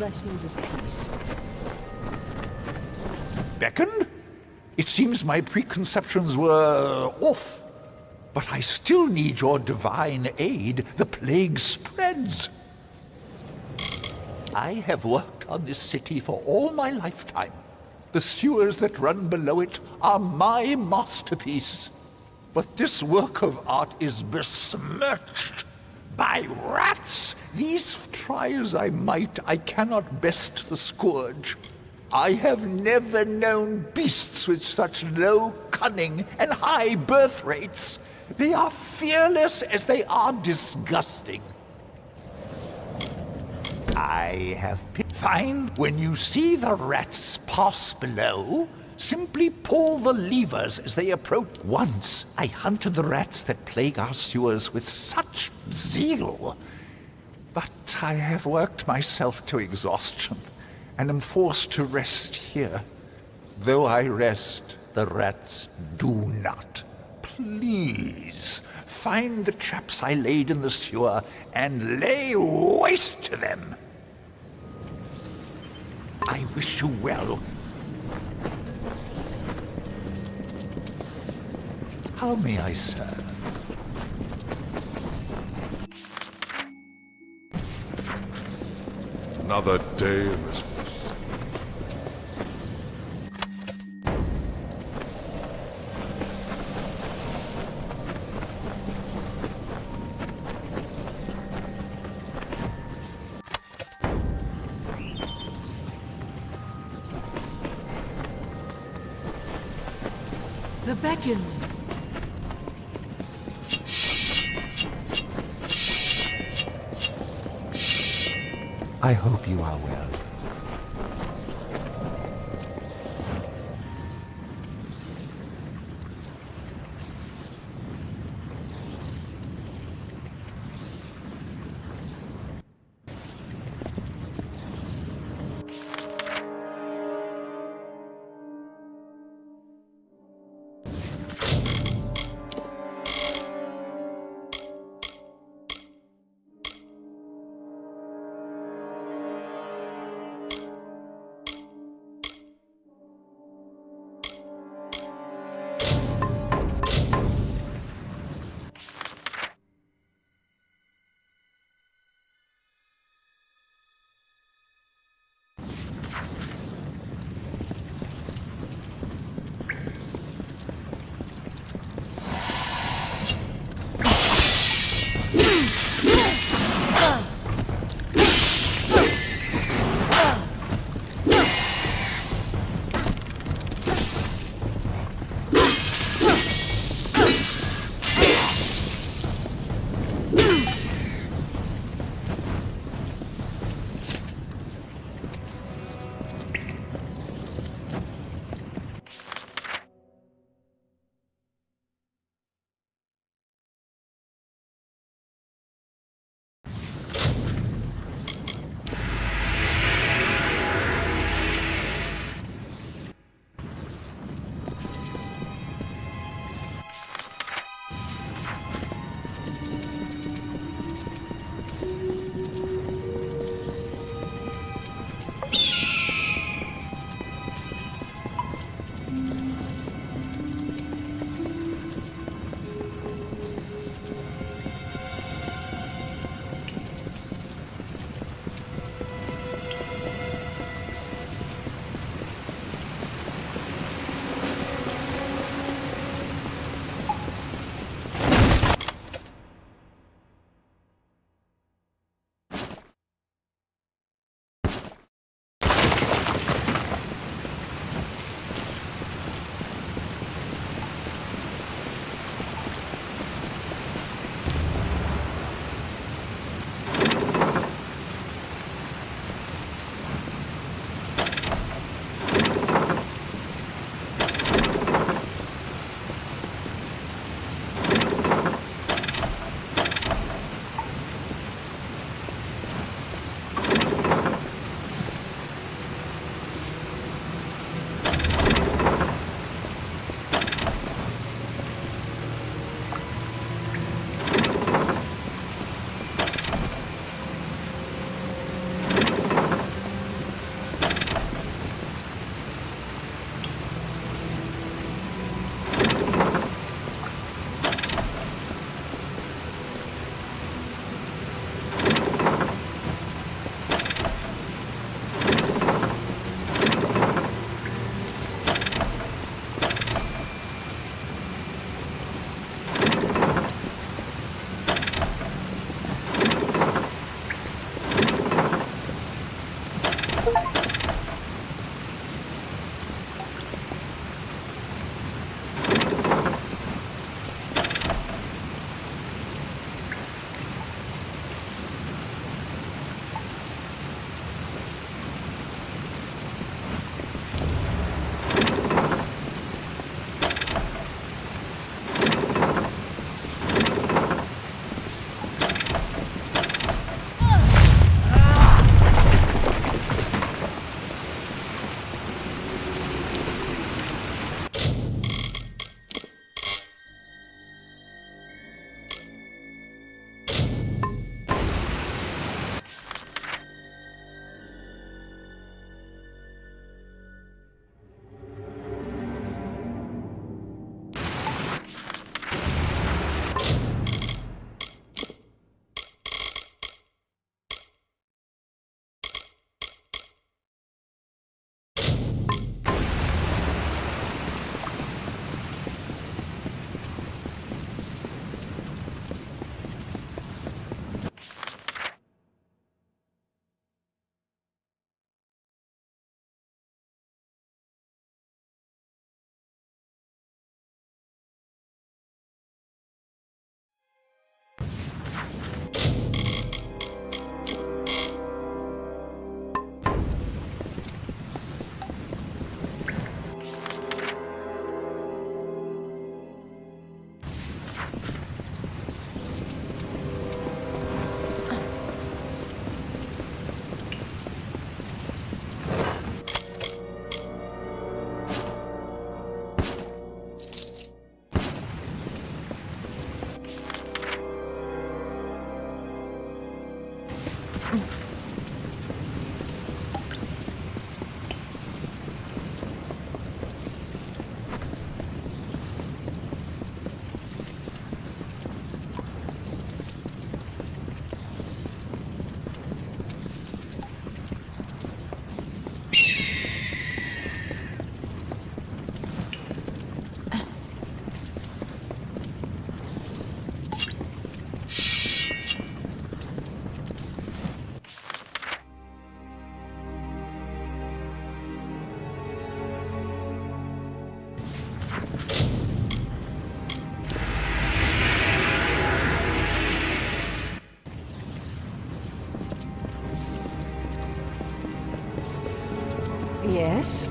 blessings of peace. Beckoned? It seems my preconceptions were off. But I still need your divine aid. The plague spreads. I have worked on this city for all my lifetime. The sewers that run below it are my masterpiece. But this work of art is besmirched by rats. These try as I might, I cannot best the scourge. I have never known beasts with such low cunning and high birth rates. They are fearless as they are disgusting. I have fine. When you see the rats pass below, simply pull the levers as they approach. Once I hunted the rats that plague our sewers with such zeal. But I have worked myself to exhaustion and am forced to rest here. Though I rest, the rats do not. Please, find the traps I laid in the sewer and lay waste to them. I wish you well. How may I serve? Another day in this force. The beacon. I hope you are well. Yes?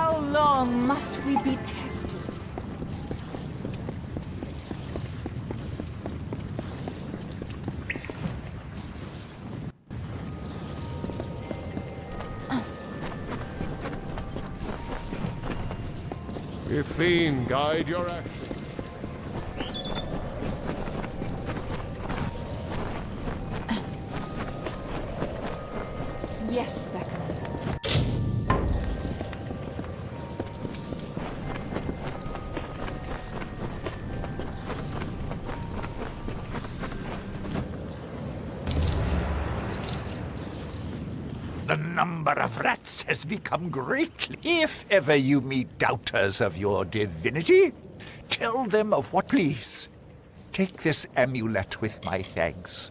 How long must we be tested? If Fiend guide your action. Yes, Becca. The number of rats has become greatly. If ever you meet doubters of your divinity, tell them of what. Please, take this amulet with my thanks.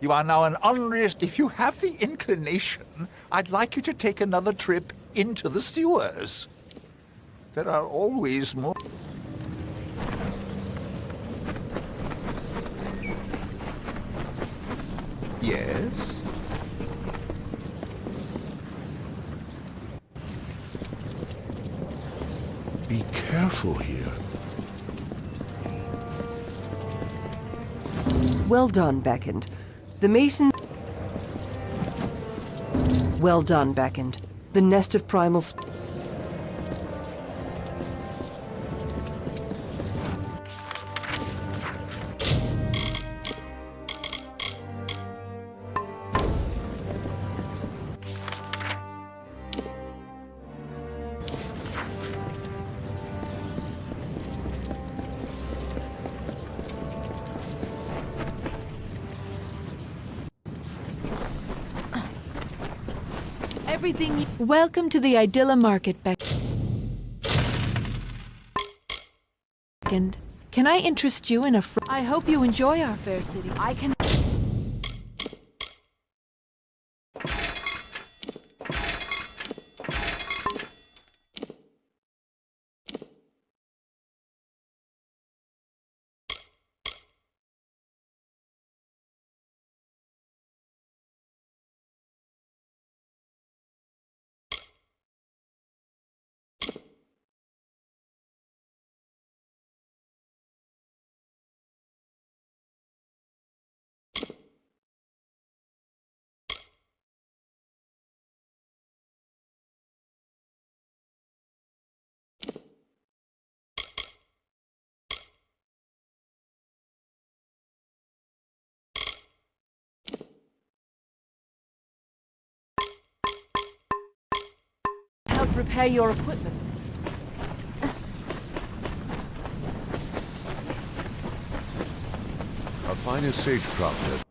You are now an honorary. If you have the inclination, I'd like you to take another trip into the sewers. There are always more. Yes? Be careful here. Well done, Beckoned. The mason... Well done, Beckoned. The nest of primal... Everything. Welcome to the Idylla Market, Beckoned. Can I interest you in a I hope you enjoy our fair city. I can... help repair your equipment. Our finest sagecrafter.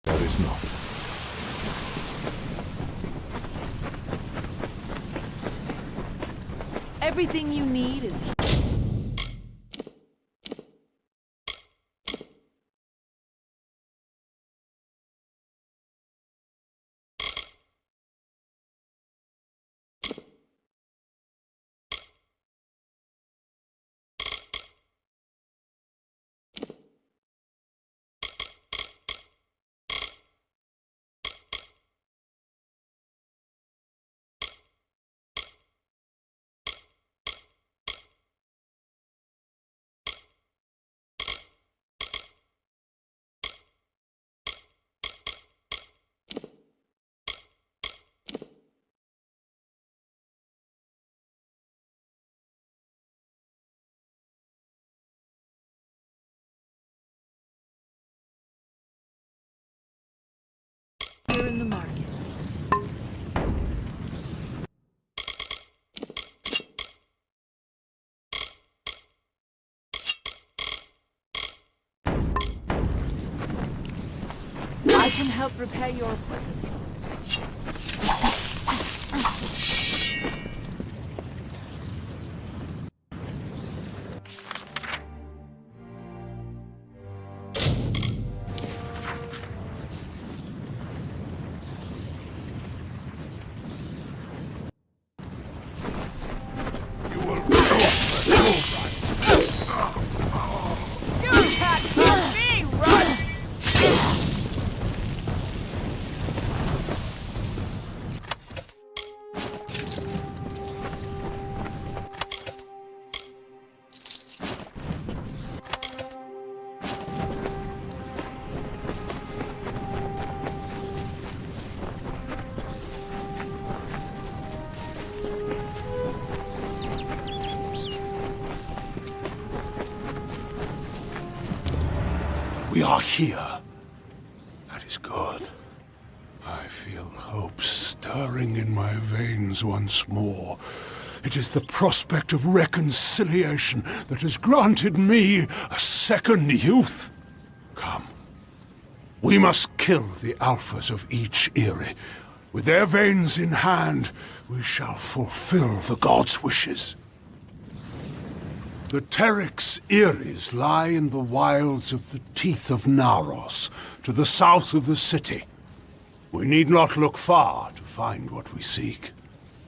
That is not. Everything you need is... Here in the market. I can help repair your equipment. are here. That is good. I feel hope stirring in my veins once more. It is the prospect of reconciliation that has granted me a second youth. Come. We must kill the alphas of each Eyrie. With their veins in hand, we shall fulfill the gods' wishes. The Teryx Eyries lie in the wilds of the teeth of Naros, to the south of the city. We need not look far to find what we seek.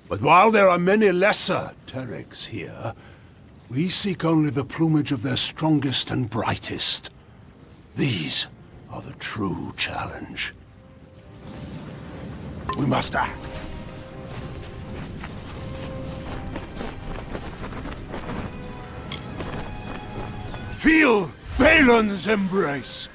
But while there are many lesser Teryx here, we seek only the plumage of their strongest and brightest. These are the true challenge. We must act. Feel Balin's embrace!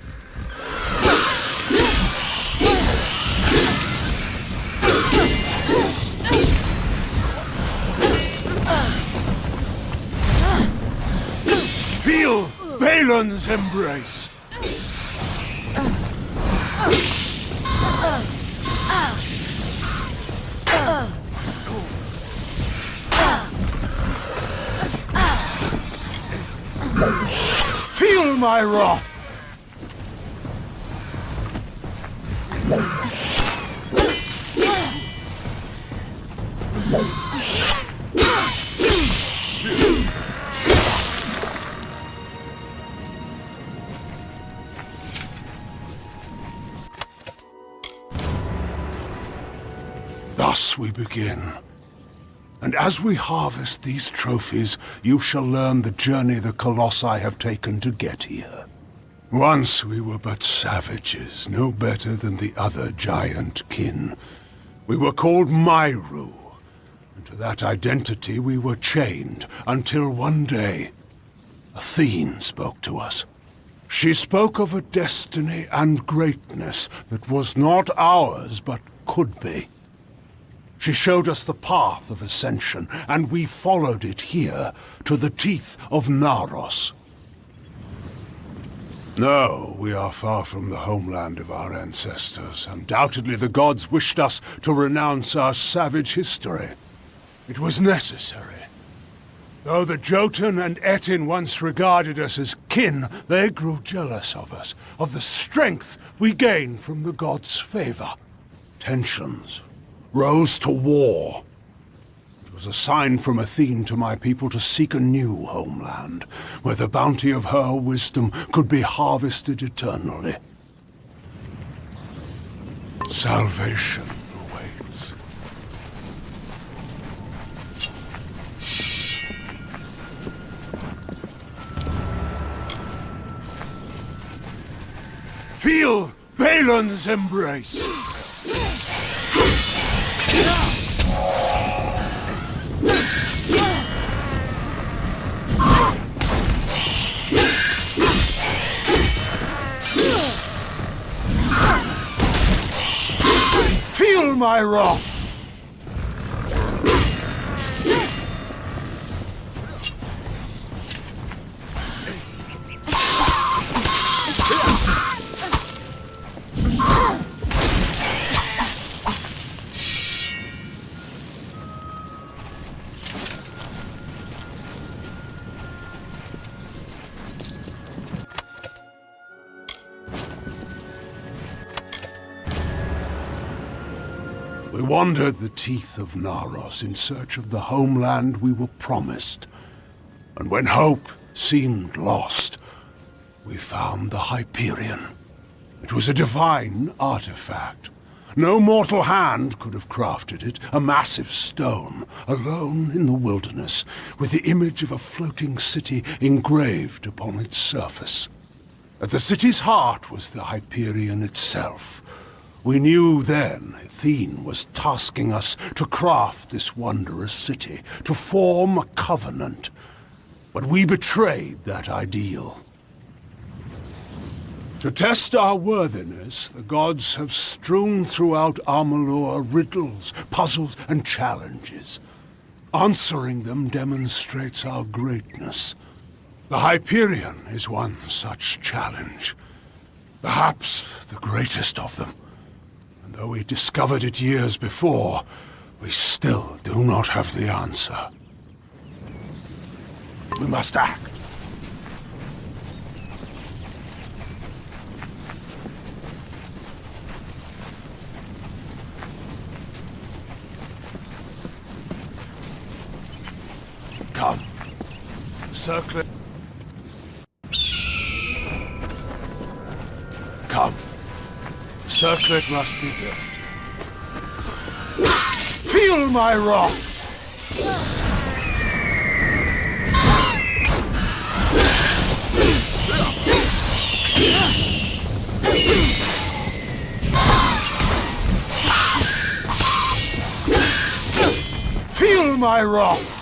Feel Balin's embrace! Feel my wrath! Thus we begin. And as we harvest these trophies, you shall learn the journey the Colossi have taken to get here. Once we were but savages, no better than the other giant kin. We were called Myru, and to that identity we were chained, until one day, Athene spoke to us. She spoke of a destiny and greatness that was not ours, but could be. She showed us the path of ascension, and we followed it here, to the teeth of Naros. No, we are far from the homeland of our ancestors. Undoubtedly the gods wished us to renounce our savage history. It was necessary. Though the Jotun and Etin once regarded us as kin, they grew jealous of us, of the strength we gained from the gods' favor. Tensions rose to war. It was a sign from Athene to my people to seek a new homeland, where the bounty of her wisdom could be harvested eternally. Salvation awaits. Feel Balin's embrace! Feel my wrath! We wandered the teeth of Naros in search of the homeland we were promised. And when hope seemed lost, we found the Hyperion. It was a divine artifact. No mortal hand could have crafted it, a massive stone, alone in the wilderness, with the image of a floating city engraved upon its surface. At the city's heart was the Hyperion itself. We knew then Athene was tasking us to craft this wondrous city, to form a covenant. But we betrayed that ideal. To test our worthiness, the gods have strewn throughout Amalur riddles, puzzles, and challenges. Answering them demonstrates our greatness. The Hyperion is one such challenge. Perhaps the greatest of them. And though we discovered it years before, we still do not have the answer. We must act. Come. Circle it. Come. Circlet must be built. Feel my wrath! Feel my wrath!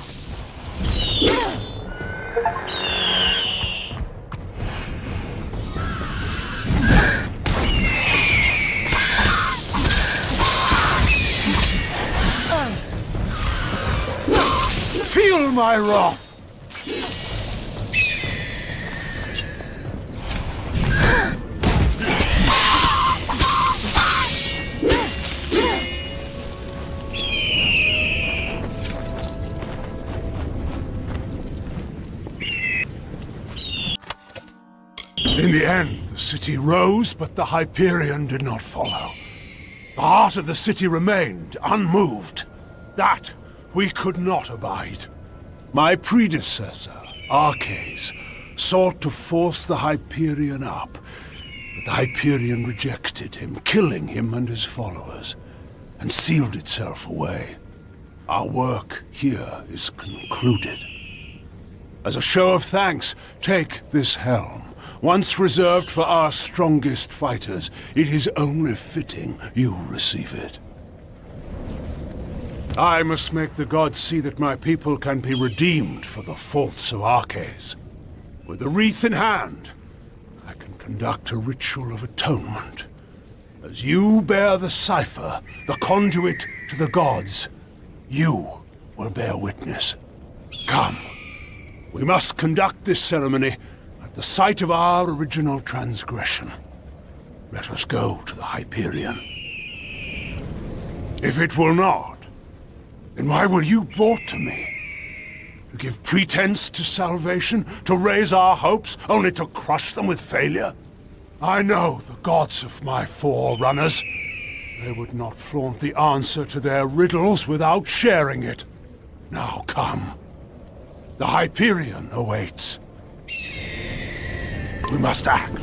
Feel my wrath! In the end, the city rose, but the Hyperion did not follow. The heart of the city remained unmoved. That we could not abide. My predecessor, Arcades, sought to force the Hyperion up, but the Hyperion rejected him, killing him and his followers, and sealed itself away. Our work here is concluded. As a show of thanks, take this helm. Once reserved for our strongest fighters, it is only fitting you receive it. I must make the gods see that my people can be redeemed for the faults of Arcades. With the wreath in hand, I can conduct a ritual of atonement. As you bear the cipher, the conduit to the gods, you will bear witness. Come, we must conduct this ceremony at the site of our original transgression. Let us go to the Hyperion. If it will not, then why will you brought to me? To give pretense to salvation? To raise our hopes, only to crush them with failure? I know the gods of my forerunners. They would not flaunt the answer to their riddles without sharing it. Now come. The Hyperion awaits. We must act.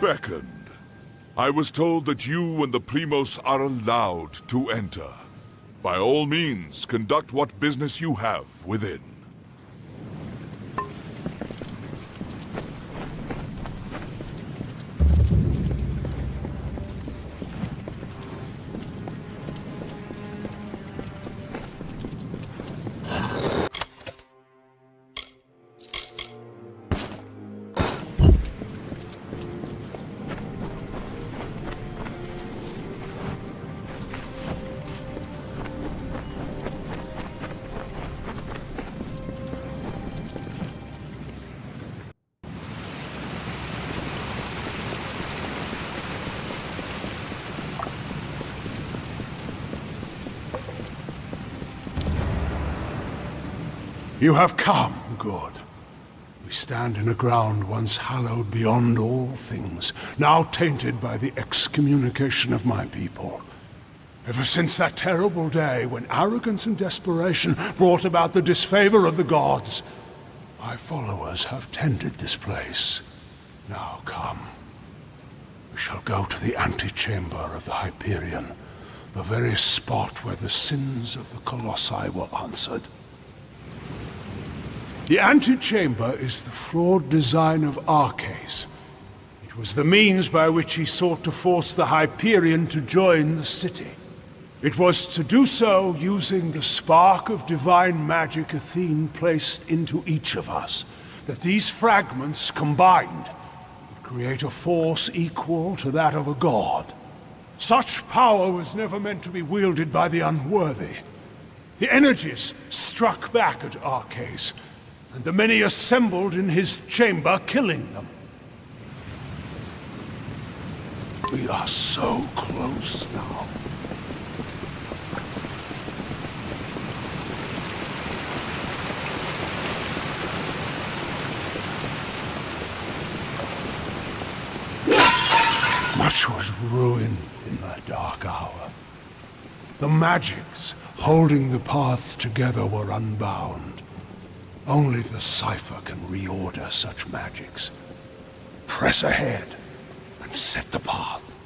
beckoned. I was told that you and the Primos are allowed to enter. By all means, conduct what business you have within. You have come, good. We stand in a ground once hallowed beyond all things, now tainted by the excommunication of my people. Ever since that terrible day when arrogance and desperation brought about the disfavor of the gods, my followers have tended this place. Now come. We shall go to the antechamber of the Hyperion, the very spot where the sins of the Colossi were answered. The antechamber is the flawed design of Arcais. It was the means by which he sought to force the Hyperion to join the city. It was to do so using the spark of divine magic Athene placed into each of us, that these fragments combined would create a force equal to that of a god. Such power was never meant to be wielded by the unworthy. The energies struck back at Arcais, and the many assembled in his chamber, killing them. We are so close now. Much was ruined in that dark hour. The magics holding the paths together were unbound. Only the cipher can reorder such magics. Press ahead and set the path.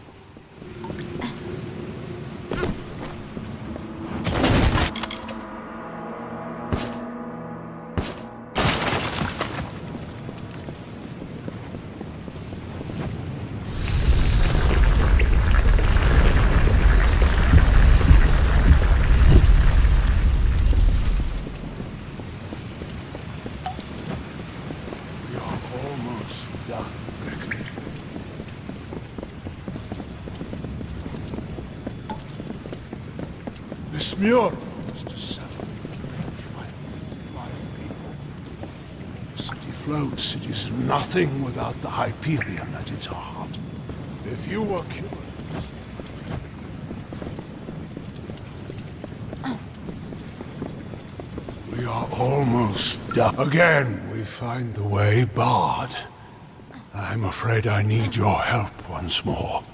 This mural was to celebrate the triumph of my people. The city floats. It is nothing without the Hyperion at its heart. If you were curious... We are almost done. Again, we find the way barred. I'm afraid I need your help once more.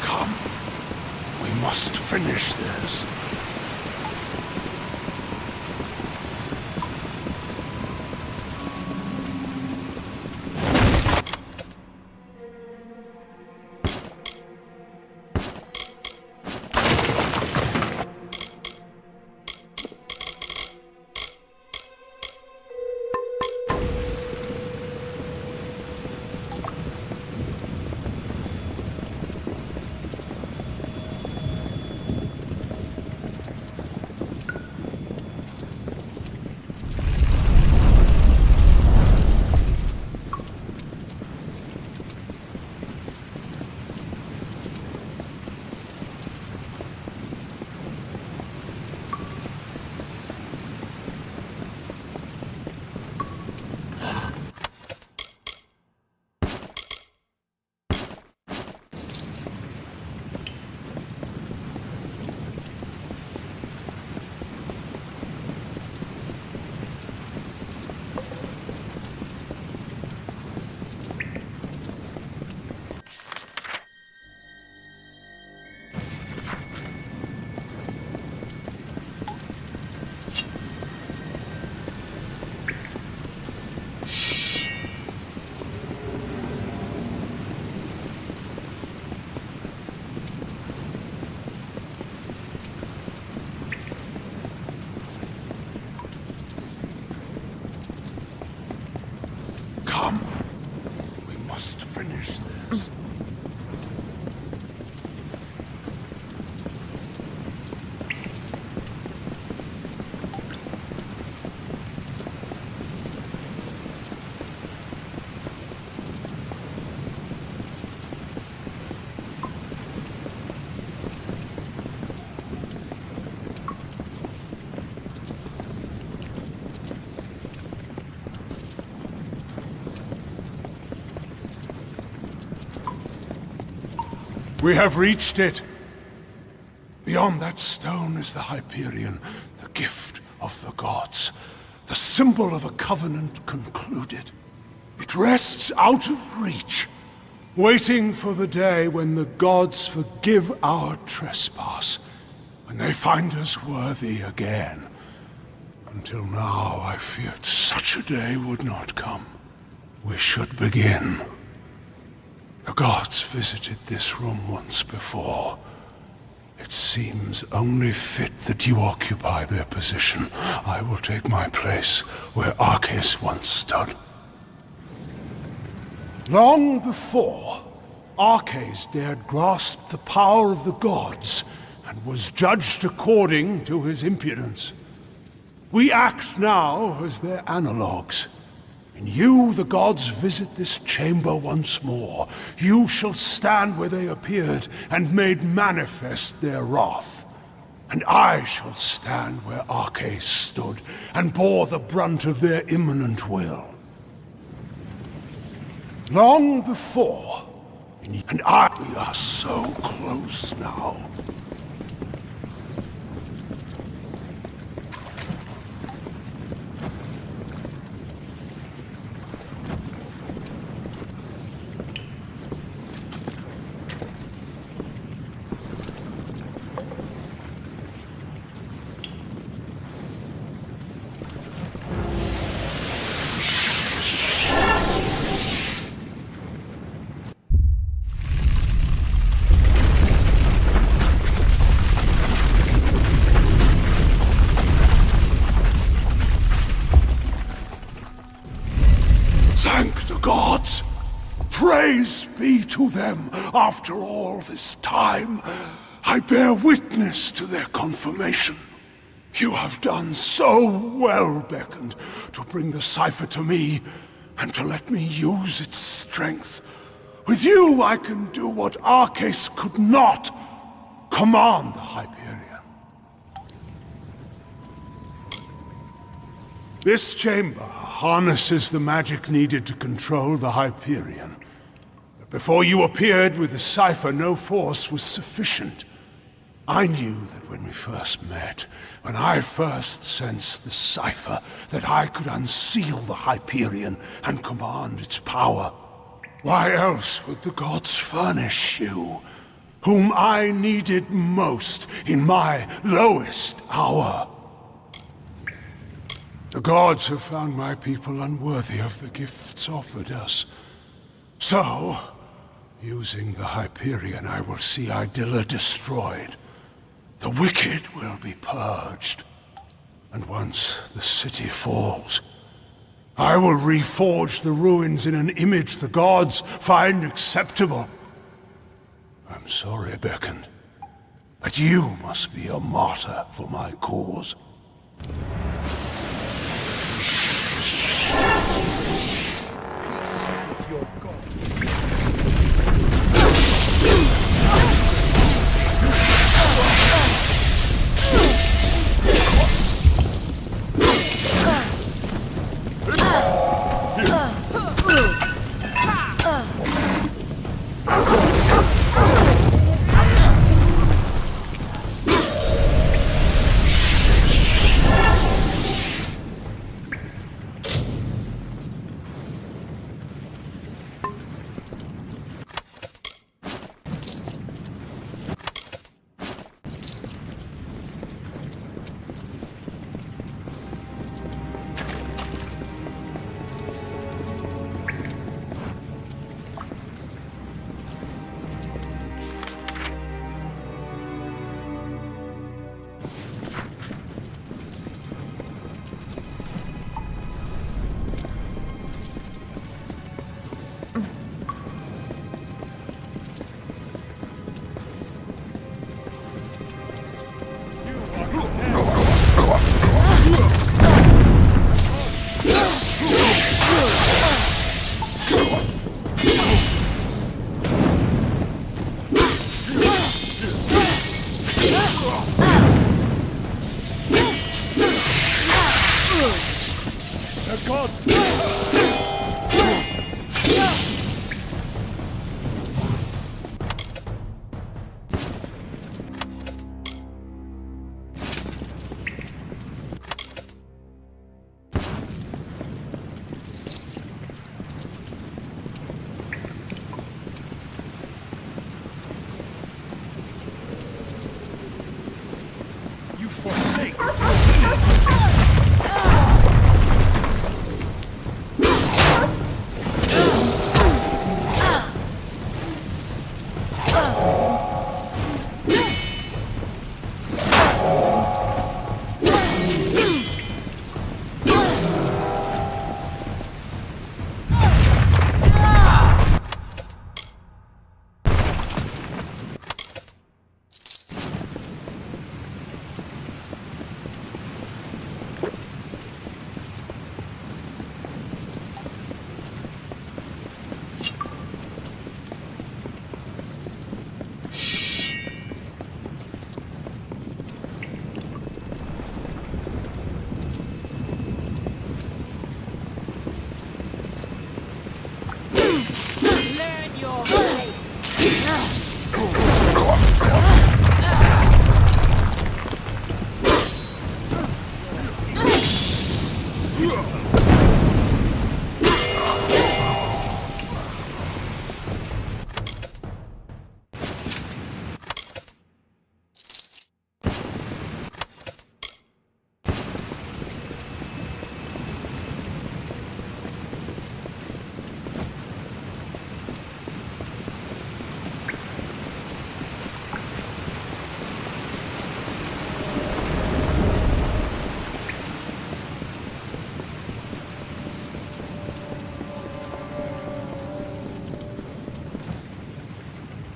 Come. We must finish this. Come. We must finish this. We have reached it. Beyond that stone is the Hyperion, the gift of the gods, the symbol of a covenant concluded. It rests out of reach, waiting for the day when the gods forgive our trespass, when they find us worthy again. Until now, I feared such a day would not come. We should begin. The gods visited this room once before. It seems only fit that you occupy their position. I will take my place where Arceus once stood. Long before, Arceus dared grasp the power of the gods and was judged according to his impudence. We act now as their analogues. And you, the gods, visit this chamber once more. You shall stand where they appeared and made manifest their wrath. And I shall stand where Arceus stood and bore the brunt of their imminent will. Long before, we are so close now. Thank the gods! Praise be to them after all this time. I bear witness to their confirmation. You have done so well, Beckoned, to bring the cipher to me and to let me use its strength. With you, I can do what Arceus could not. Command the Hyperion. This chamber harnesses the magic needed to control the Hyperion. But before you appeared with the cipher, no force was sufficient. I knew that when we first met, when I first sensed the cipher, that I could unseal the Hyperion and command its power. Why else would the gods furnish you, whom I needed most in my lowest hour? The gods have found my people unworthy of the gifts offered us. So, using the Hyperion, I will see Idilla destroyed. The wicked will be purged. And once the city falls, I will reforge the ruins in an image the gods find acceptable. I'm sorry, Beckoned, but you must be a martyr for my cause. The gods! You forsake.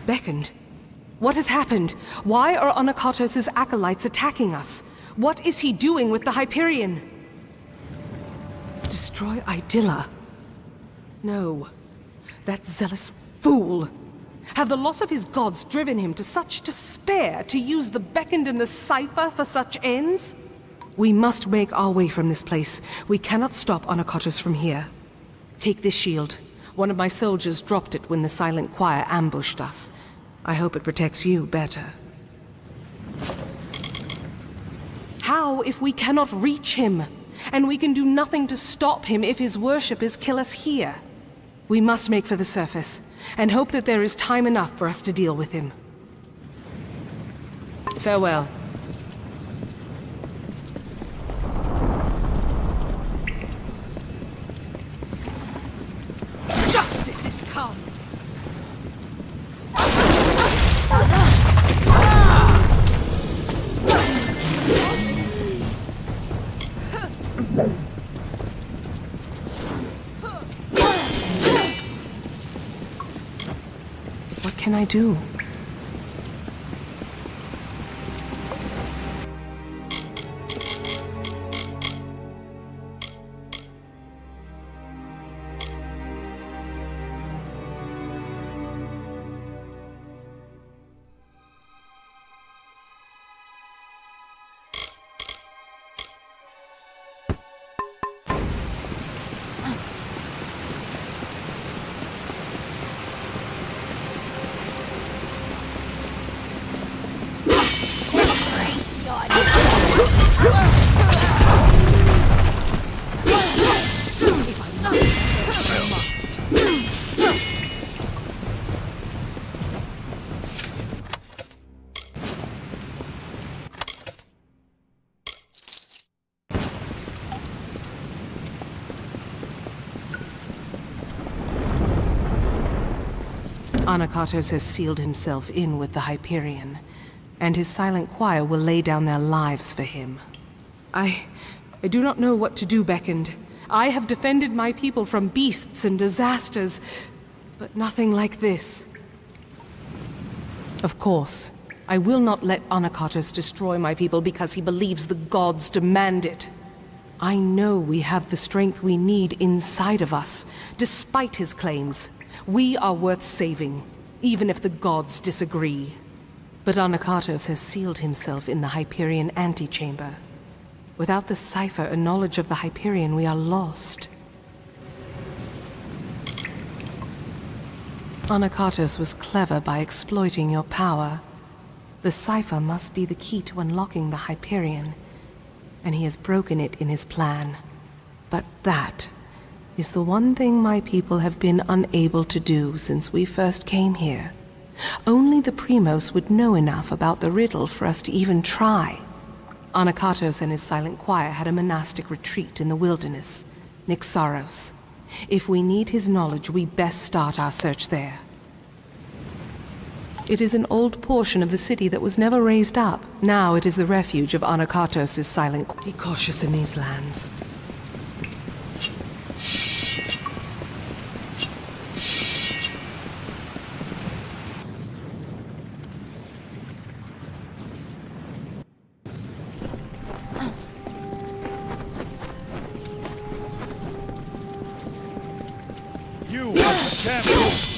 Beckoned. What has happened? Why are Anakatos' acolytes attacking us? What is he doing with the Hyperion? Destroy Idylla? No. That zealous fool! Have the loss of his gods driven him to such despair to use the Beckoned and the Cipher for such ends? We must make our way from this place. We cannot stop Anakatos from here. Take this shield. One of my soldiers dropped it when the Silent Choir ambushed us. I hope it protects you better. How if we cannot reach him? And we can do nothing to stop him if his worshippers kill us here. We must make for the surface, and hope that there is time enough for us to deal with him. Farewell. Justice is come! What can I do? Anakatos has sealed himself in with the Hyperion, and his Silent Choir will lay down their lives for him. I do not know what to do, Beckoned. I have defended my people from beasts and disasters, but nothing like this. Of course, I will not let Anakatos destroy my people because he believes the gods demand it. I know we have the strength we need inside of us, despite his claims. We are worth saving, even if the gods disagree. But Anakatos has sealed himself in the Hyperion antechamber. Without the cipher and knowledge of the Hyperion, we are lost. Anakatos was clever by exploiting your power. The cipher must be the key to unlocking the Hyperion, and he has broken it in his plan. But that is the one thing my people have been unable to do since we first came here. Only the Primos would know enough about the riddle for us to even try. Anakatos and his silent choir had a monastic retreat in the wilderness, Nixaros. If we need his knowledge, we best start our search there. It is an old portion of the city that was never raised up. Now it is the refuge of Anakatos' silent. Be cautious in these lands. You are the champion!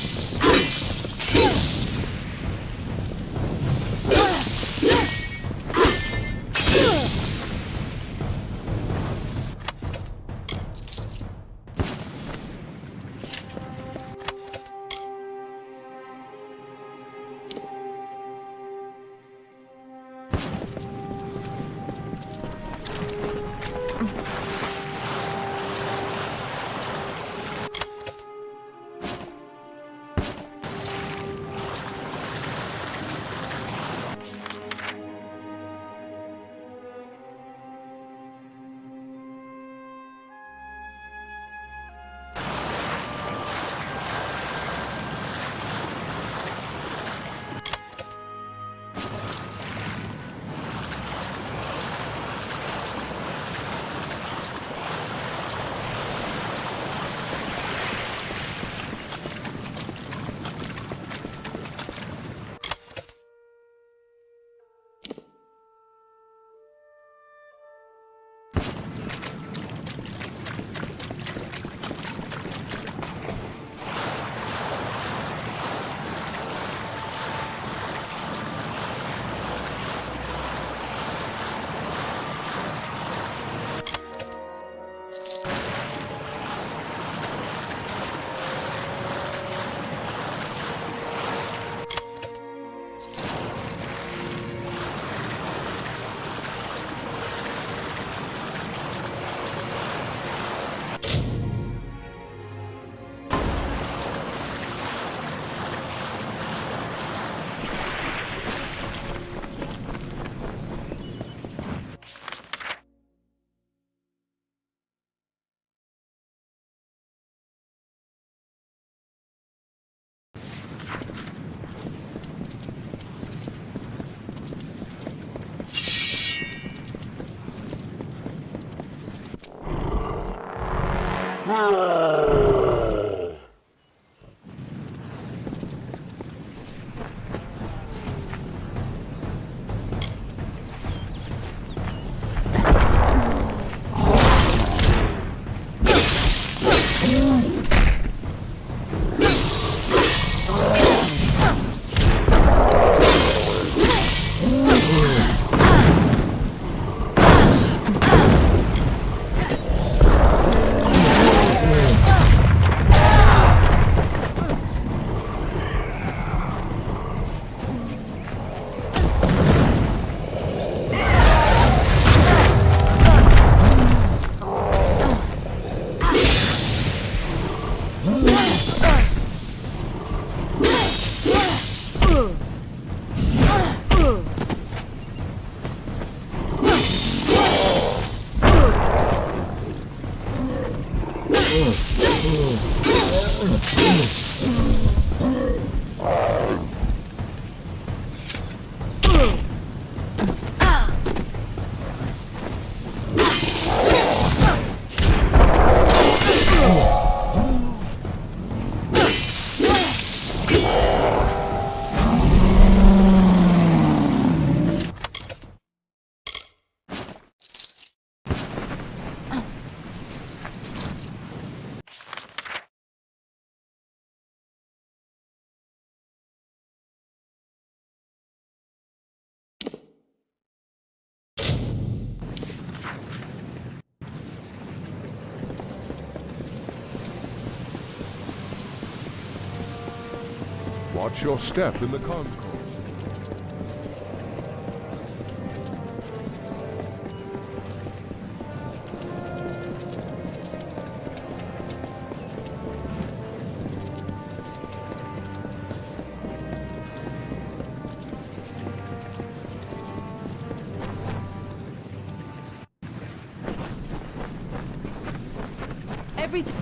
Watch your step in the concourse.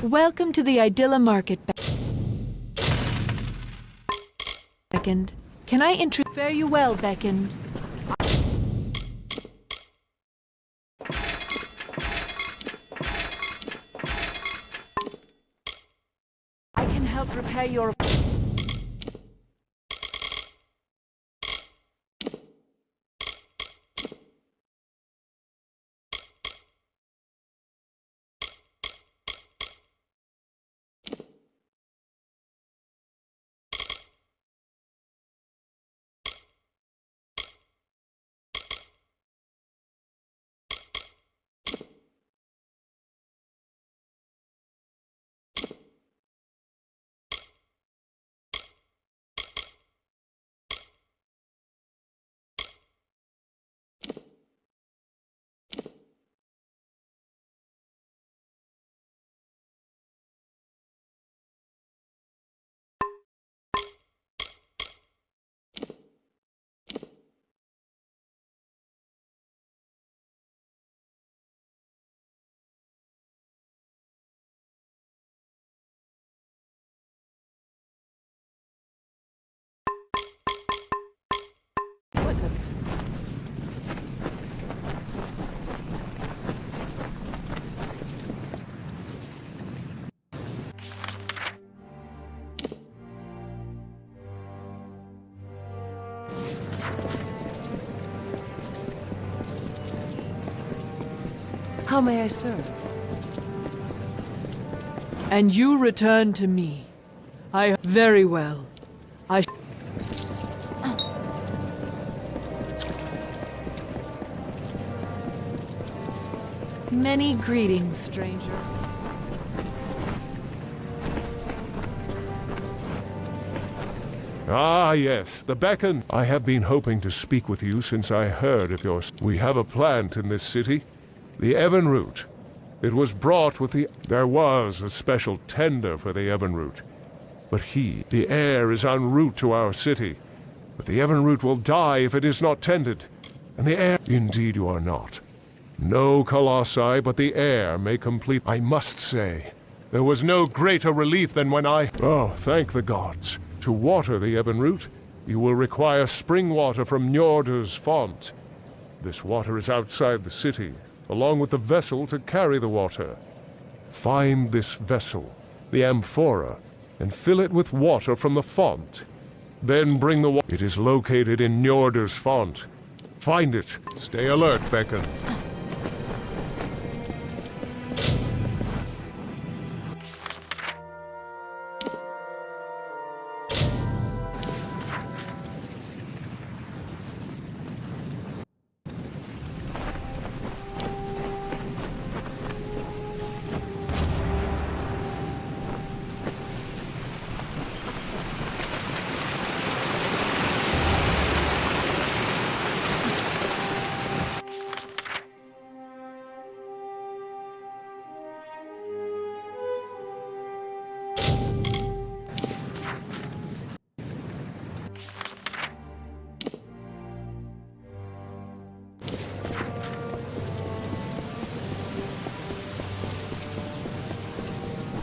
Welcome to the Idylla Market, Beckoned. Can I fare you well, Beckoned? I can help repair your... How may I serve? And you return to me. Very well. Many greetings, stranger. Ah, yes, the beacon. I have been hoping to speak with you since I heard of your... We have a plant in this city, the Evan root. It was brought with the... There was a special tender for the Evan root. But the heir, is en route to our city. But the Evan root will die if it is not tended. And the heir... Indeed you are not. No colossi, but the heir may complete... I must say, there was no greater relief than when I... Oh, thank the gods. To water the Evan root, you will require spring water from Njordr's font. This water is outside the city, along with the vessel to carry the water. Find this vessel, the amphora, and fill it with water from the font. Then bring the water. It is located in Njordr's font. Find it. Stay alert, Beacon.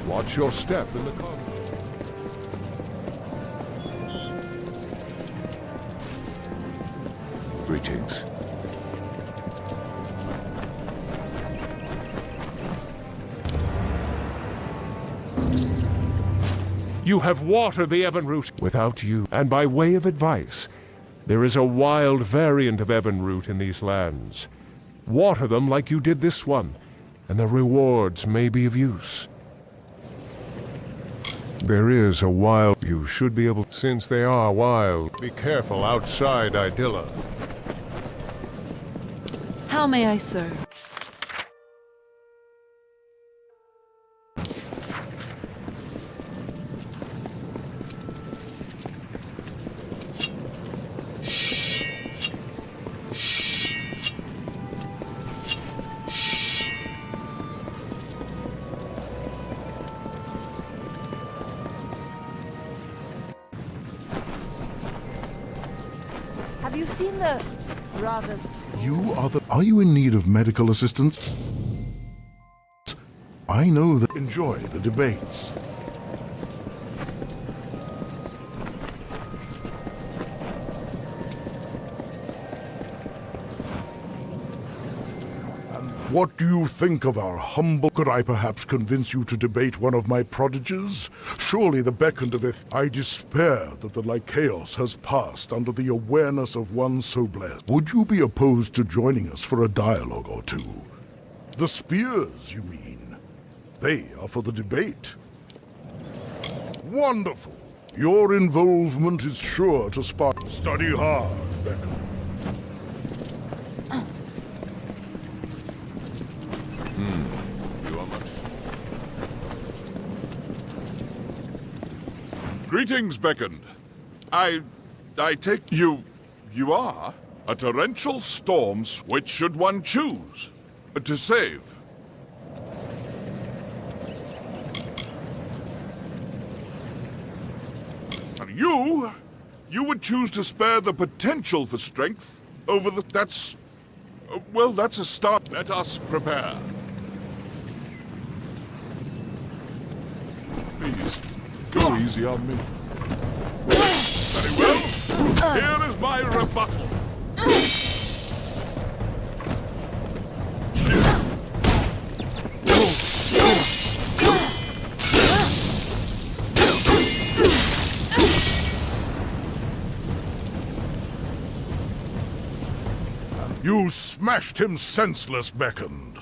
Watch your step in the concourse. Greetings. You have watered the Evan root without you, and by way of advice, there is a wild variant of Evan root in these lands. Water them like you did this one, and the rewards may be of use. There is a wild... You should be able... Since they are wild, be careful outside Idylla. How may I serve? you seen the rather Are you in need of medical assistance? I know that. Enjoy the debates. What do you think of our humble... Could I perhaps convince you to debate one of my prodigies? Surely the beckoned of it. I despair that the Lycaeus has passed under the awareness of one so blessed. Would you be opposed to joining us for a dialogue or two? The spears, you mean? They are for the debate. Wonderful. Your involvement is sure to spark... Study hard, Beckham. You are much. Greetings, Beckoned. I take you are a torrential storm. Which should one choose to save? You would choose to spare the potential for strength over the... well, that's a start. Let us prepare. Please, go easy on me. Very well. Here is my rebuttal. You smashed him senseless, Beckoned.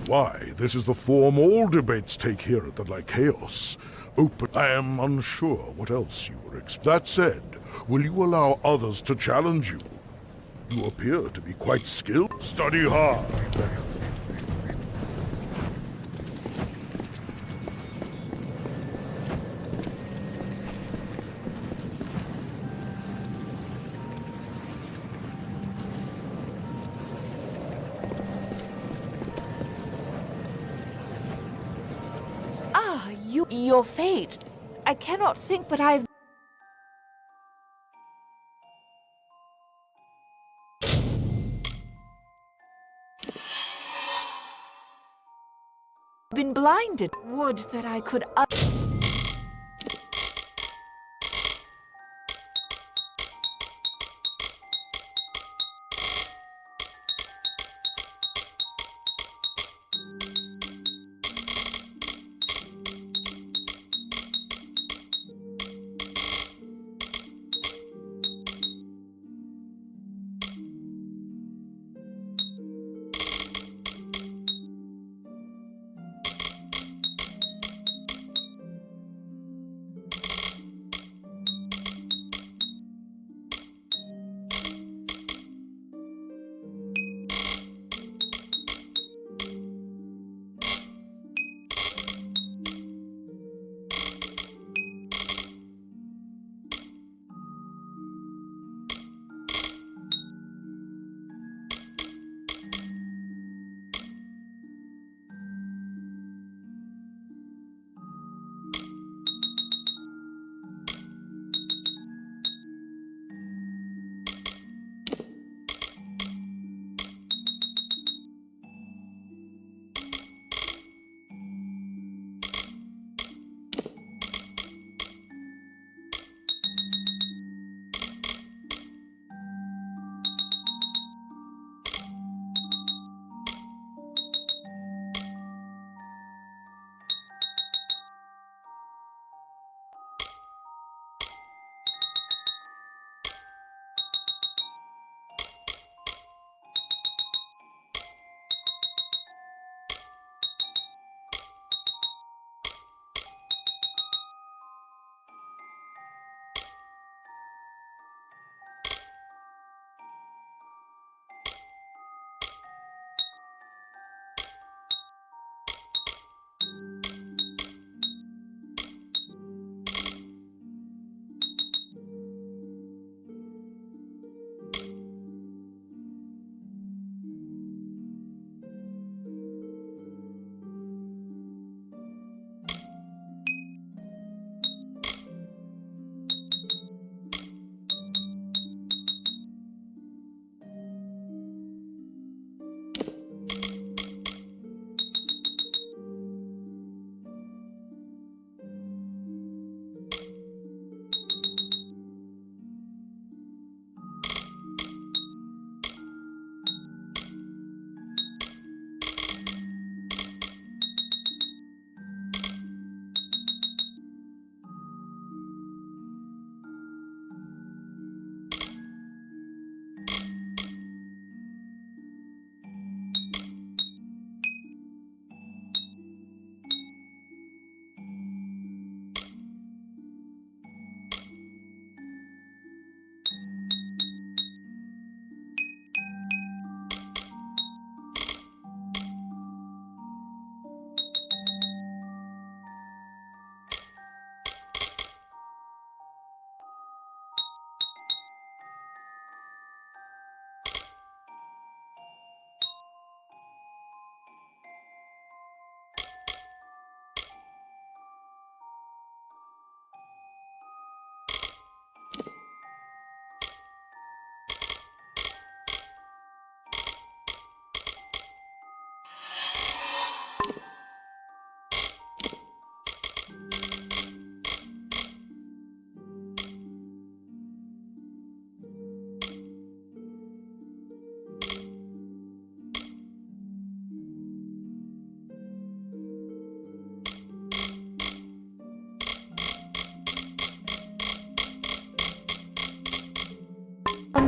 Why, this is the form all debates take here at the Lycaeus. Open. I am unsure what else you were That said, will you allow others to challenge you? You appear to be quite skilled. Study hard, Beckoned. Your fate. I cannot think, but I've been blinded. Would that I could...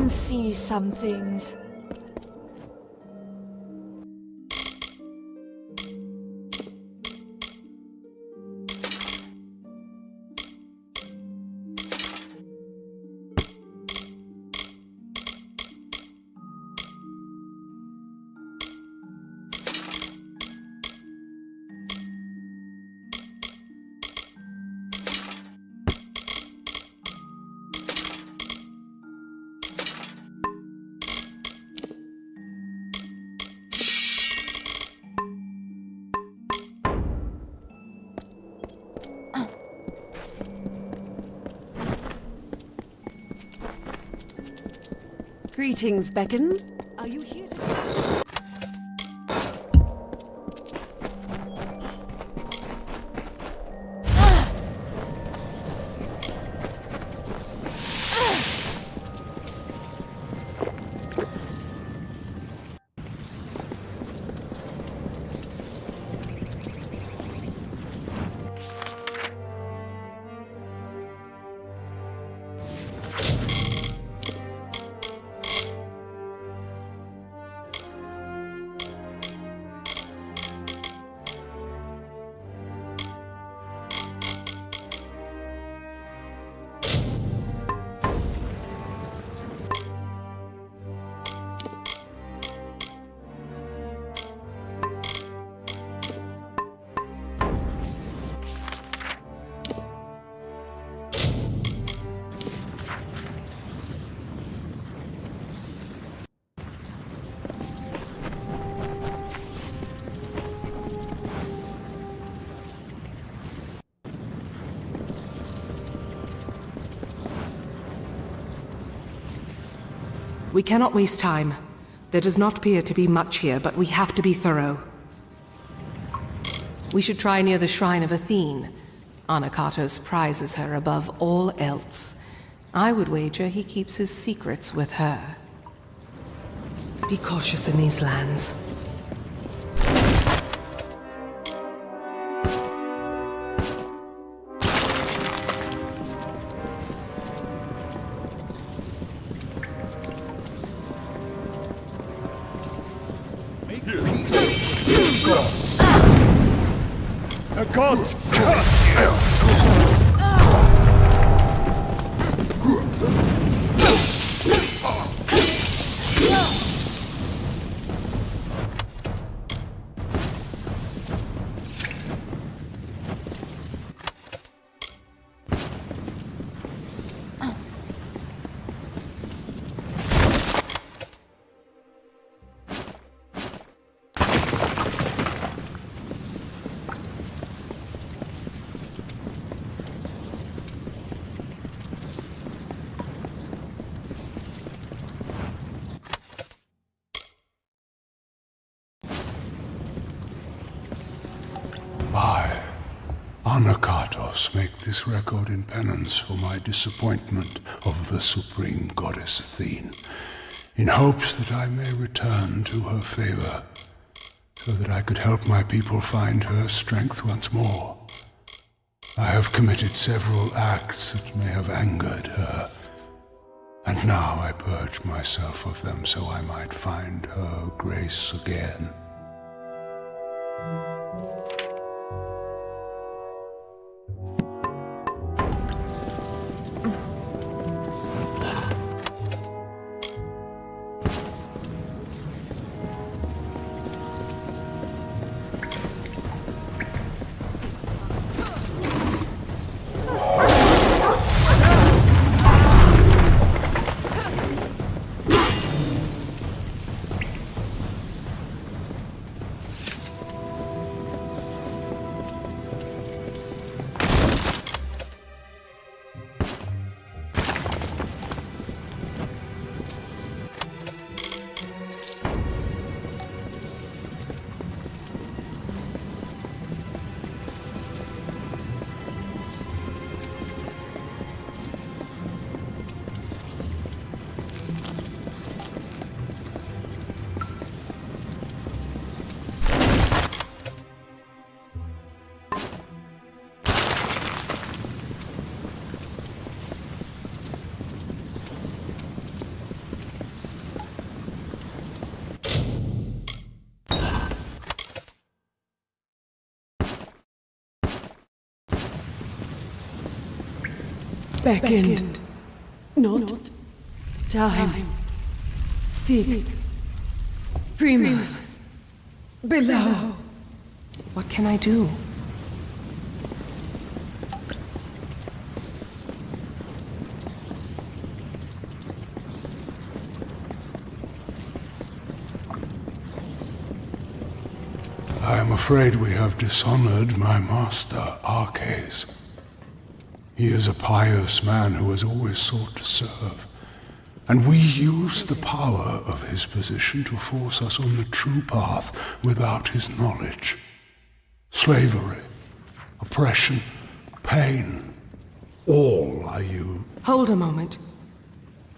can see some things. Greetings, Beckon. Are you here to... We cannot waste time. There does not appear to be much here, but we have to be thorough. We should try near the Shrine of Athene. Anakatos prizes her above all else. I would wager he keeps his secrets with her. Be cautious in these lands. The gods curse you! I, Anakatos, make this record in penance for my disappointment of the supreme goddess Athene, in hopes that I may return to her favor, so that I could help my people find her strength once more. I have committed several acts that may have angered her, and now I purge myself of them so I might find her grace again. beckoned, not time. Seek Primus below. What can I do? I am afraid we have dishonored my master, Arcais. He is a pious man who has always sought to serve, and we use the power of his position to force us on the true path without his knowledge. Slavery, oppression, pain, all are you. Hold a moment.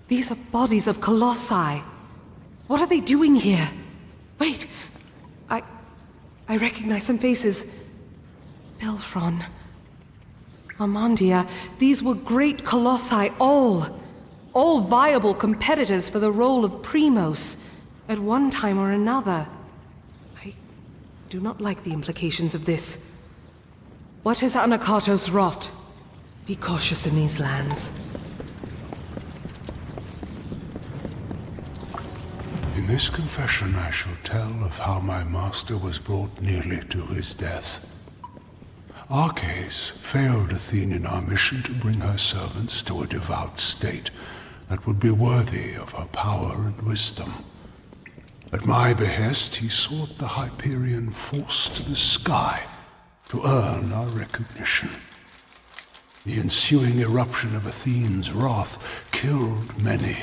These are bodies of colossi. What are they doing here? Wait. I recognize some faces. Belfron. Armandia. These were great colossi, all viable competitors for the role of Primos, at one time or another. I do not like the implications of this. What has Anakatos wrought? Be cautious in these lands. In this confession I shall tell of how my master was brought nearly to his death. Arcais failed Athene in our mission to bring her servants to a devout state that would be worthy of her power and wisdom. At my behest, he sought the Hyperion force to the sky to earn our recognition. The ensuing eruption of Athene's wrath killed many,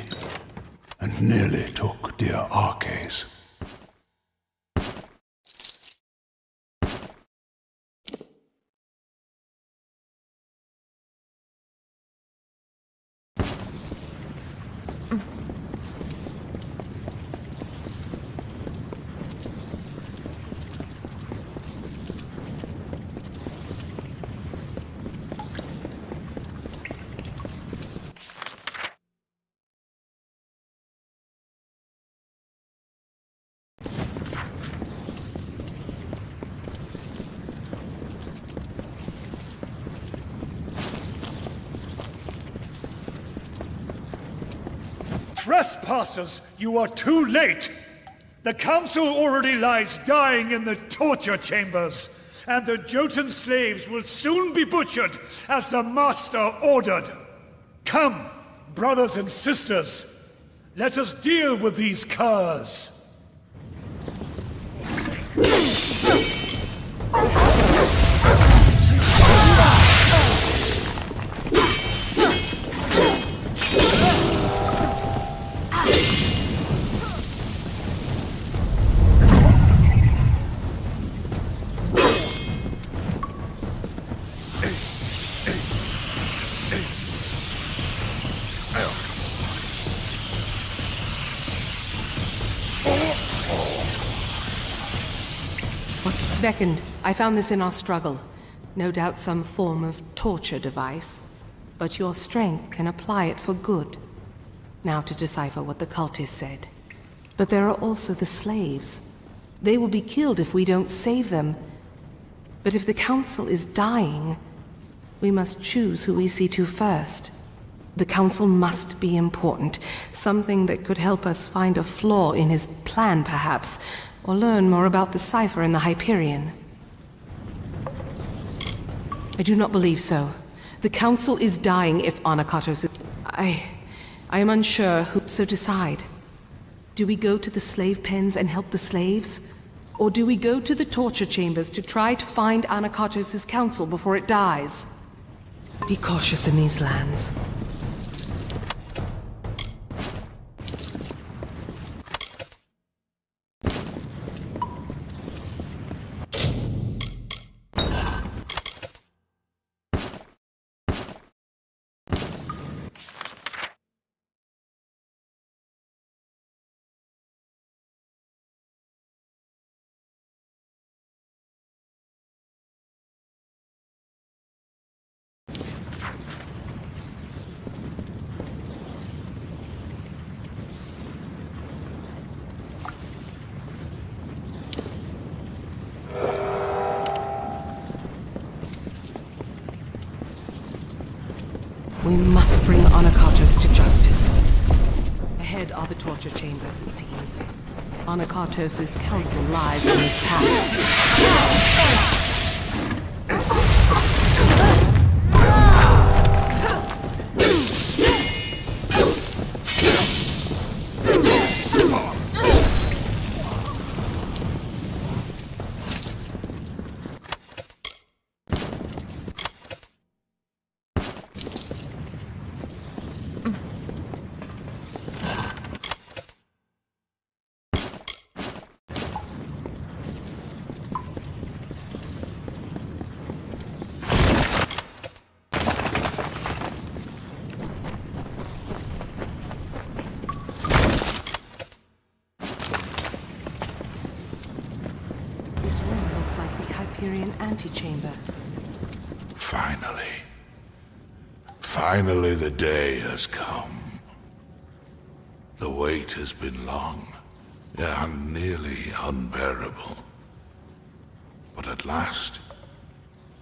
and nearly took dear Arcais. Trespassers, you are too late! The council already lies dying in the torture chambers, and the Jotun slaves will soon be butchered as the master ordered. Come, brothers and sisters, let us deal with these curs. Beckoned. I found this in our struggle. No doubt some form of torture device. But your strength can apply it for good. Now to decipher what the cultists said. But there are also the slaves. They will be killed if we don't save them. But if the council is dying, we must choose who we see to first. The council must be important. Something that could help us find a flaw in his plan, perhaps. Or learn more about the cipher in the Hyperion. I do not believe so. The council is dying if Anakatos is... I am unsure who... So decide. Do we go to the slave pens and help the slaves? Or do we go to the torture chambers to try to find Anakatos' council before it dies? Be cautious in these lands. We must bring Anakatos to justice. Ahead are the torture chambers, it seems. Anakatos' counsel lies on his path. This room looks like the Hyperion antechamber. Finally. Finally the day has come. The wait has been long, and nearly unbearable. But at last,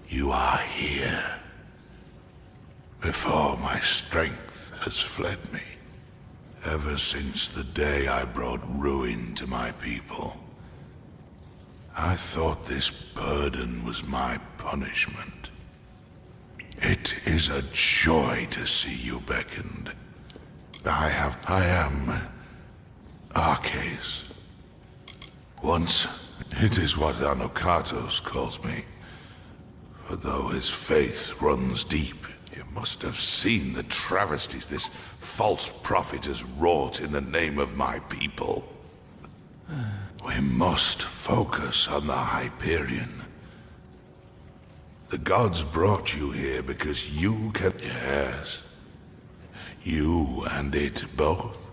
you are here. Before my strength has fled me. Ever since the day I brought ruin to my people. I thought this burden was my punishment. It is a joy to see you beckoned. I am Arcades. Once, it is what Anakatos calls me. For though his faith runs deep, you must have seen the travesties this false prophet has wrought in the name of my people. We must focus on the Hyperion. The gods brought you here because you can... Yes. You and it both.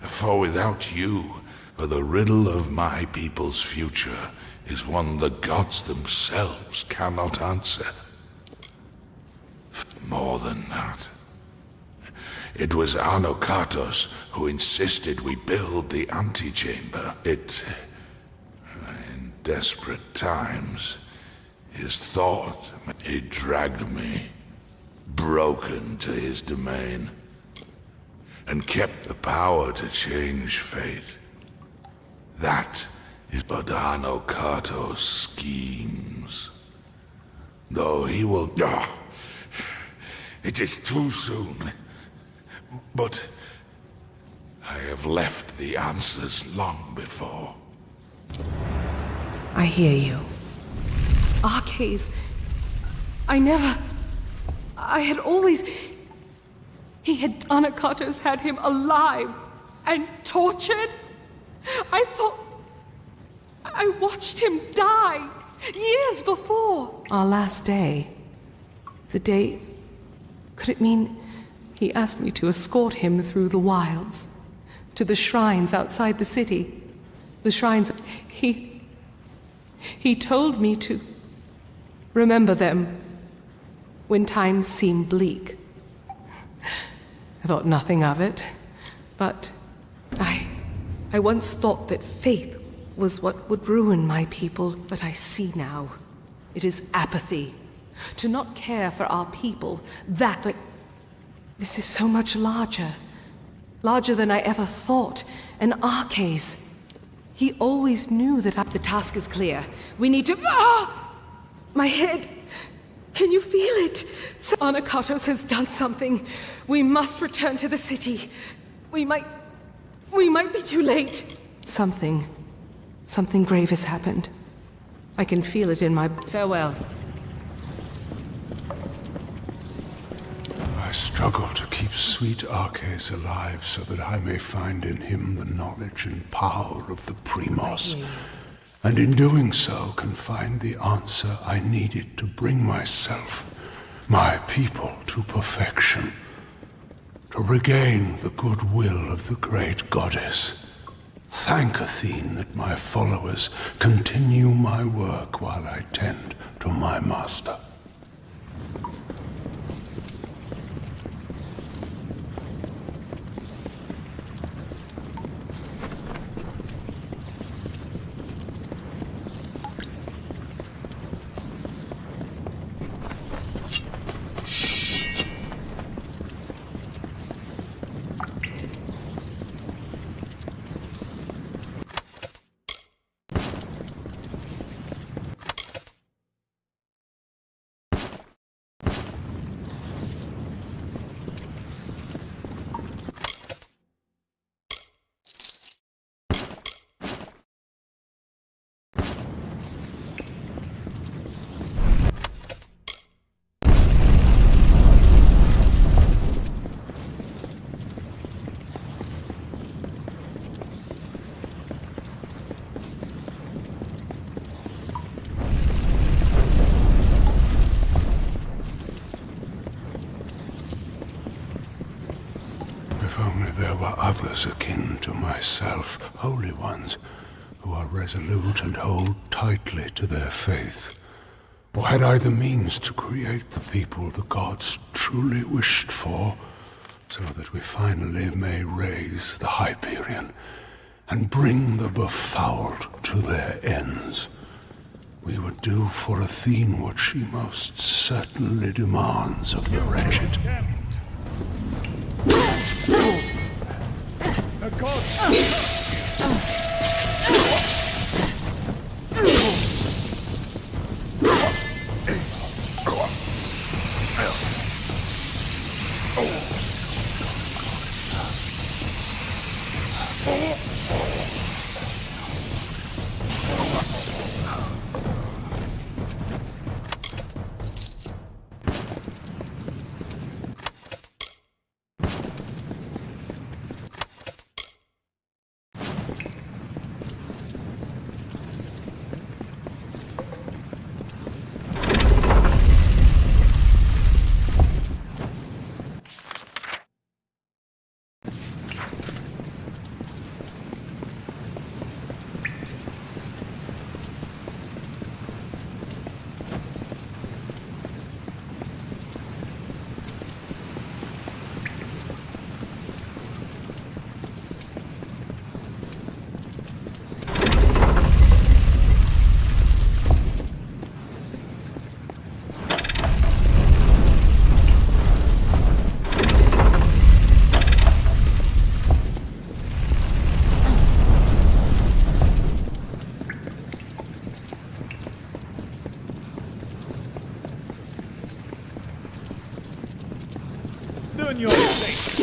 For without you, the riddle of my people's future is one the gods themselves cannot answer. More than that. It was Anakatos who insisted we build the antechamber. In desperate times, his thought, he dragged me, broken to his domain, and kept the power to change fate. That is but Anakatos' schemes. Though he will... it is too soon. But I have left the answers long before. I hear you. Arcades... I had always... Anakatos had him alive and tortured? I thought... I watched him die years before. Our last day. The day... Could it mean... He asked me to escort him through the wilds, to the shrines outside the city. The shrines... He told me to remember them when times seem bleak. I thought nothing of it, but I once thought that faith was what would ruin my people, but I see now. It is apathy. To not care for our people, but this is so much larger. Larger than I ever thought. An Arcades. He always knew that the task is clear. We need to... My head! Can you feel it? Anakatos has done something. We must return to the city. We might be too late. Something grave has happened. I can feel it in my... Farewell. I struggle to keep sweet Arcades alive so that I may find in him the knowledge and power of the Primos, and in doing so can find the answer I needed to bring myself, my people, to perfection, to regain the goodwill of the great goddess. Thank Athene that my followers continue my work while I tend to my master. others akin to myself, holy ones, who are resolute and hold tightly to their faith? Or had I the means to create the people the gods truly wished for, so that we finally may raise the Hyperion and bring the befouled to their ends? We would do for Athene what she most certainly demands of the wretched. The gods! Learn your place.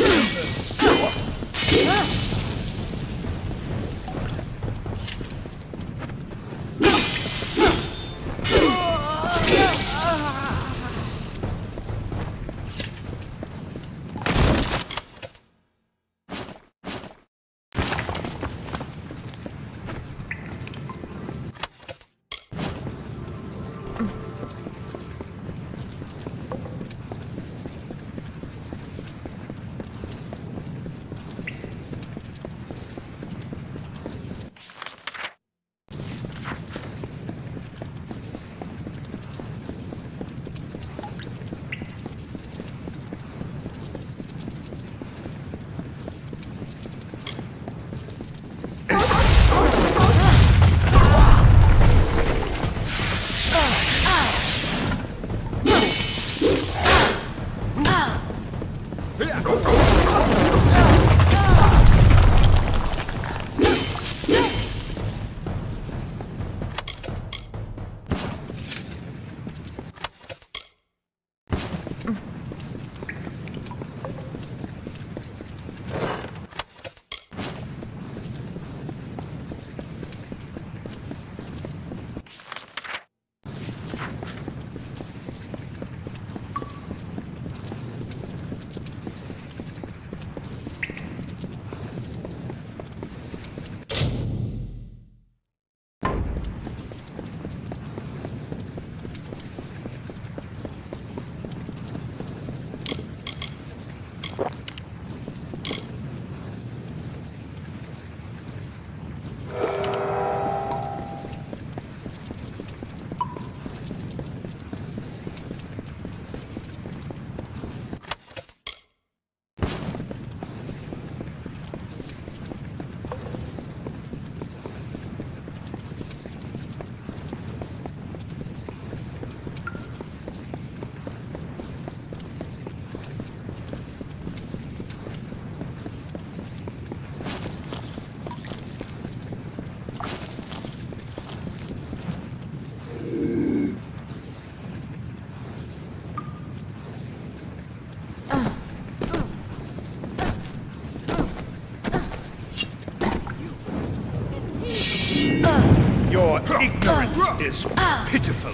Your ignorance is pitiful.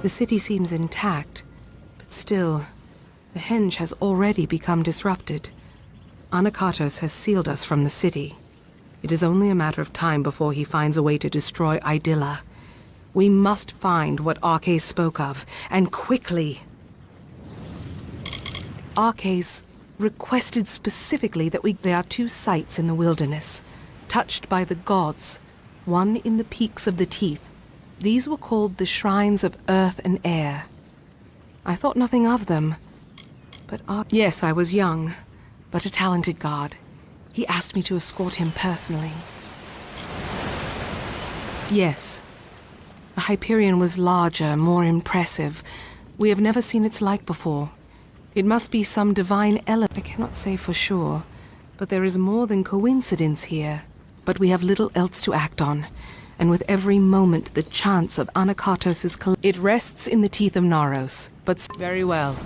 The city seems intact, but still, the henge has already become disrupted. Anakatos has sealed us from the city. It is only a matter of time before he finds a way to destroy Idilla. We must find what Arcais spoke of, and quickly. Arcais requested specifically that there are 2 sites in the wilderness, touched by the gods, one in the peaks of the Teeth. These were called the Shrines of Earth and Air. I thought nothing of them, but yes, I was young, but a talented god. He asked me to escort him personally. Yes, the Hyperion was larger, more impressive. We have never seen its like before. It must be some divine element. I cannot say for sure, but there is more than coincidence here. But we have little else to act on. And with every moment, the chance of Anakatos' It rests in the teeth of Naros, but very well.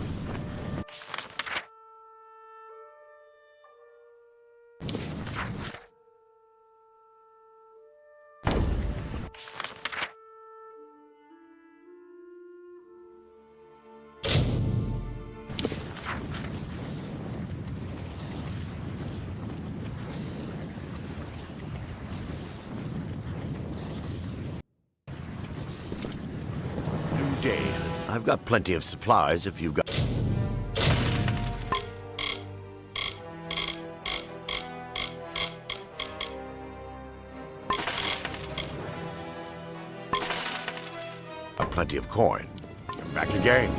Day I've got plenty of supplies if you've got... plenty of coin. Back again.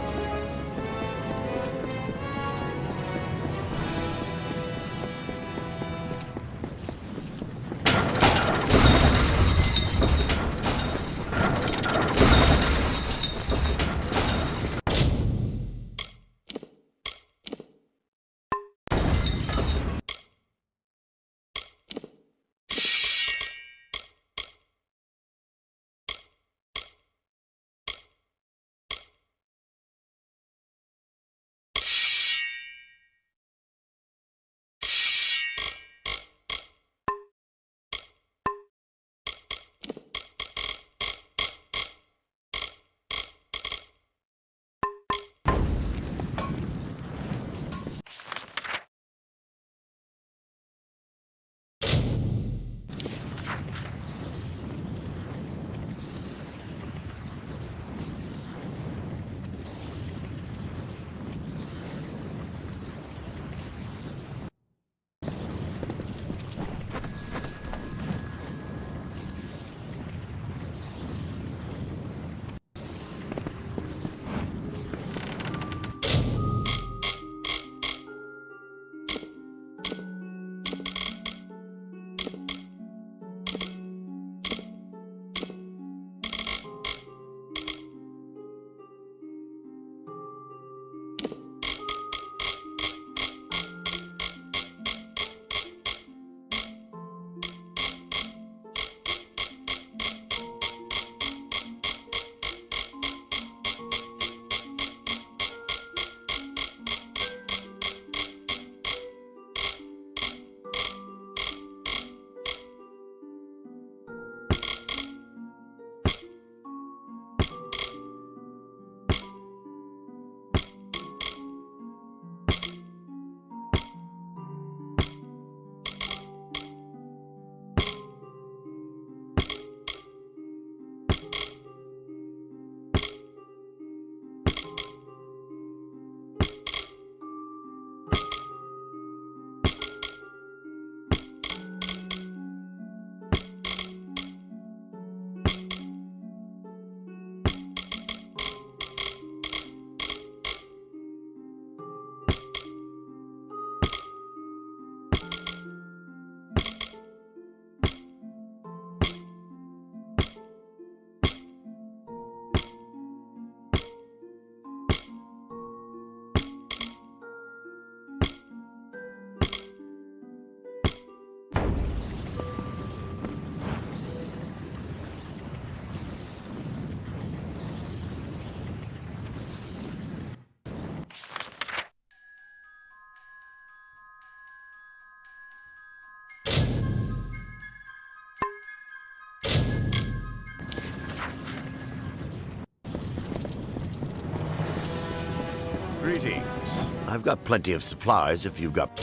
Greetings. I've got plenty of supplies if you've got...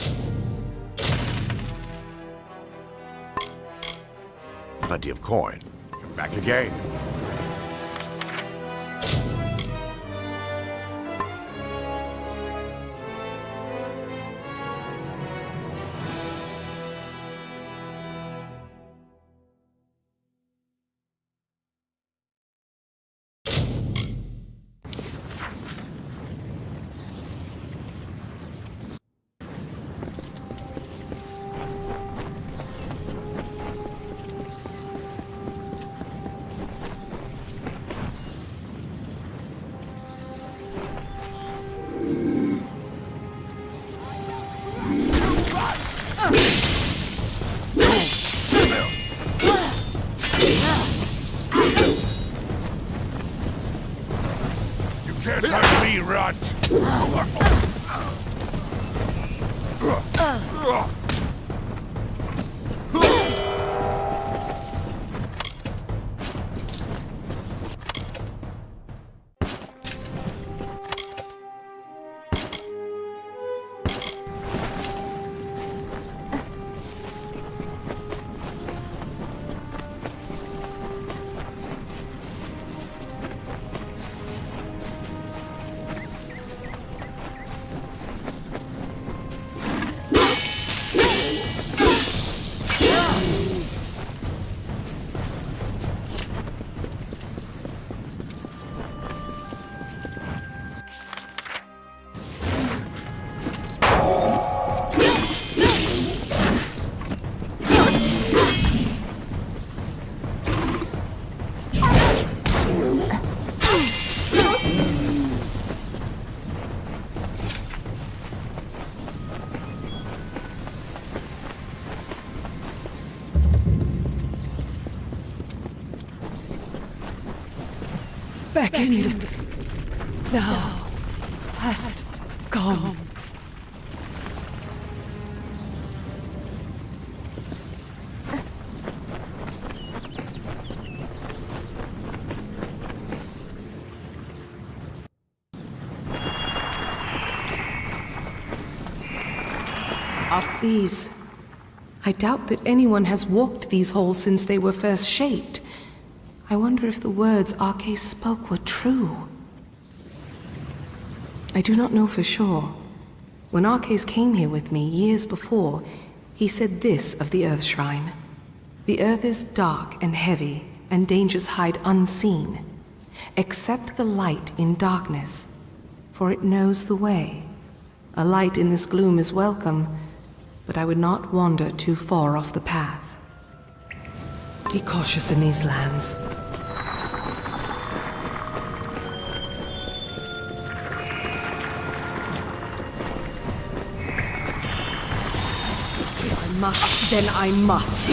plenty of coin. Back again. Can't have me, rat! beckoned. Thou hast come. Up these. I doubt that anyone has walked these halls since they were first shaped. I wonder if the words Arcais spoke were true. I do not know for sure. When Arcais came here with me years before, he said this of the Earth Shrine. The earth is dark and heavy, and dangers hide unseen. Accept the light in darkness, for it knows the way. A light in this gloom is welcome, but I would not wander too far off the path. Be cautious in these lands. If I must, then I must.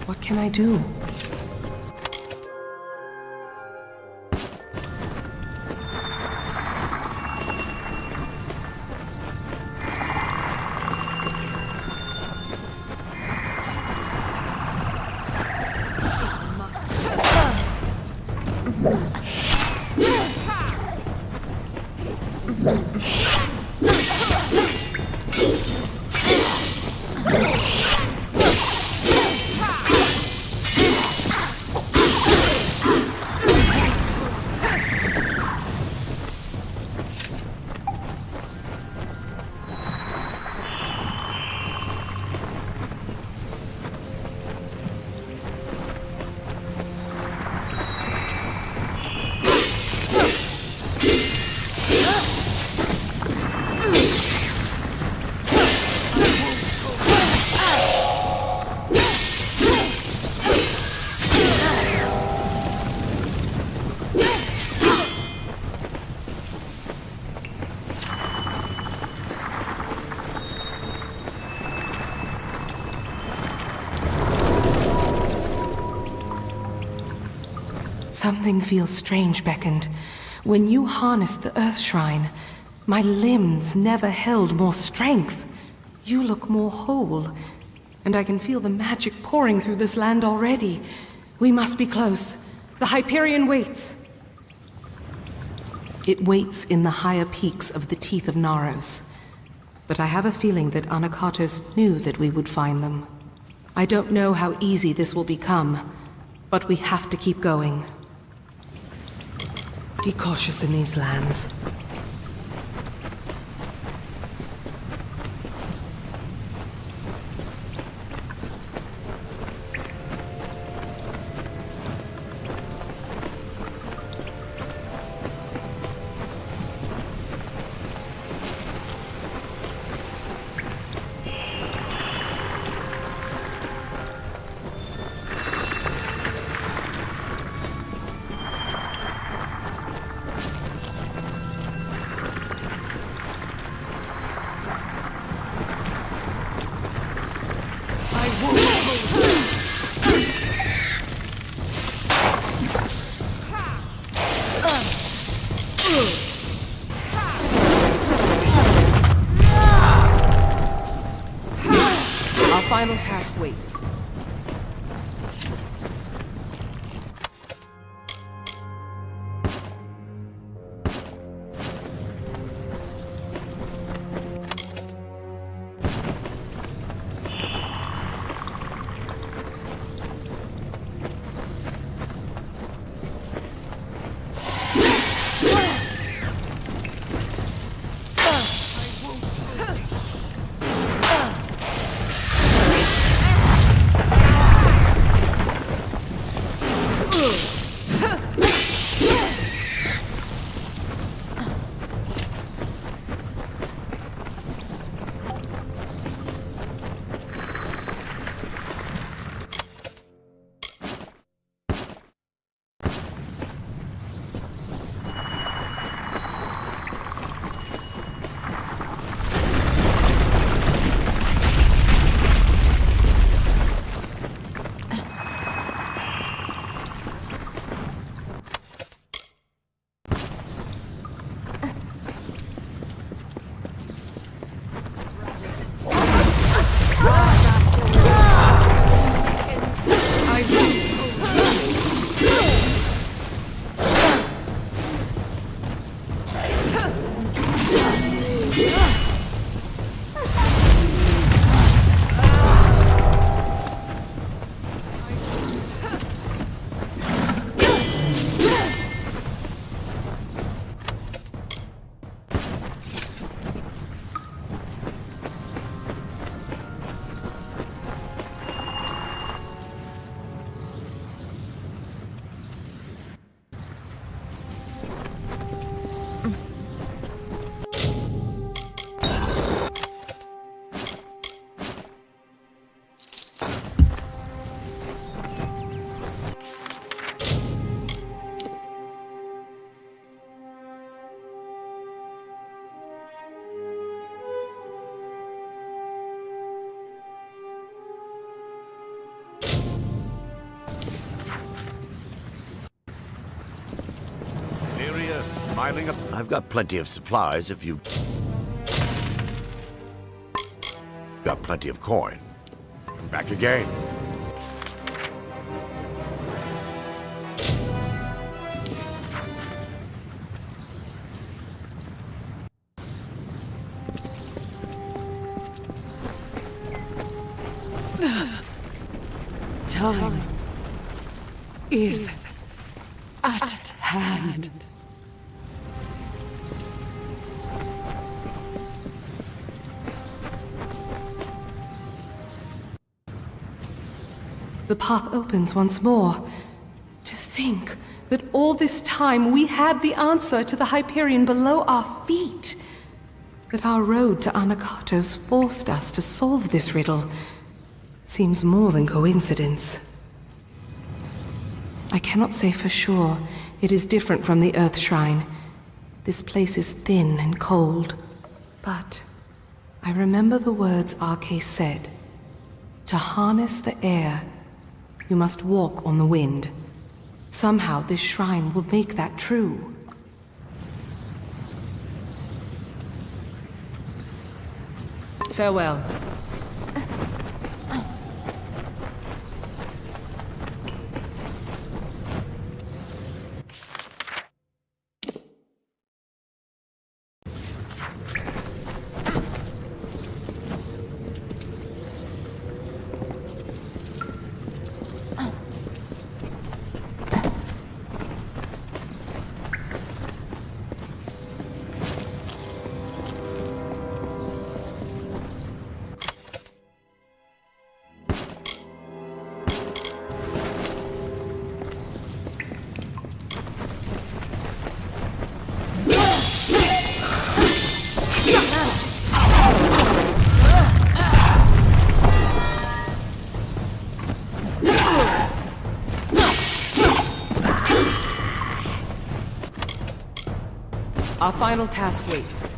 What can I do? Something feels strange, Beckoned. When you harnessed the Earth Shrine, my limbs never held more strength. You look more whole, and I can feel the magic pouring through this land already. We must be close. The Hyperion waits. It waits in the higher peaks of the teeth of Naros. But I have a feeling that Anakatos knew that we would find them. I don't know how easy this will become, but we have to keep going. Be cautious in these lands. Our final task waits. Smiling up. I've got plenty of supplies if you got plenty of coin. Back again. Time is at hand. The path opens once more. To think that all this time we had the answer to the Hyperion below our feet. That our road to Anakatos forced us to solve this riddle seems more than coincidence. I cannot say for sure it is different from the Earth Shrine. This place is thin and cold. But I remember the words Arke said. To harness the air, you must walk on the wind. Somehow this shrine will make that true. Farewell. Our final task waits.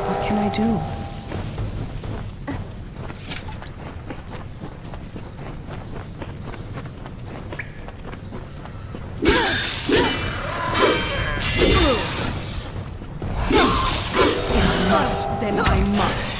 What can I do? Then I must.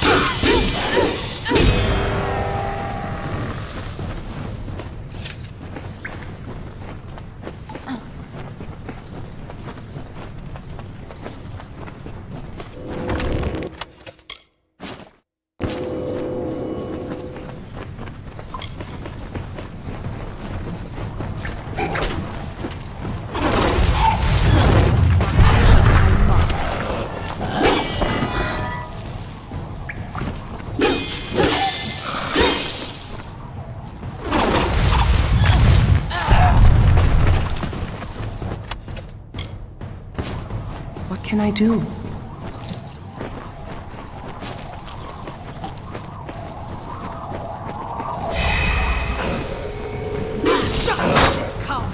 What can I do? Justice has come!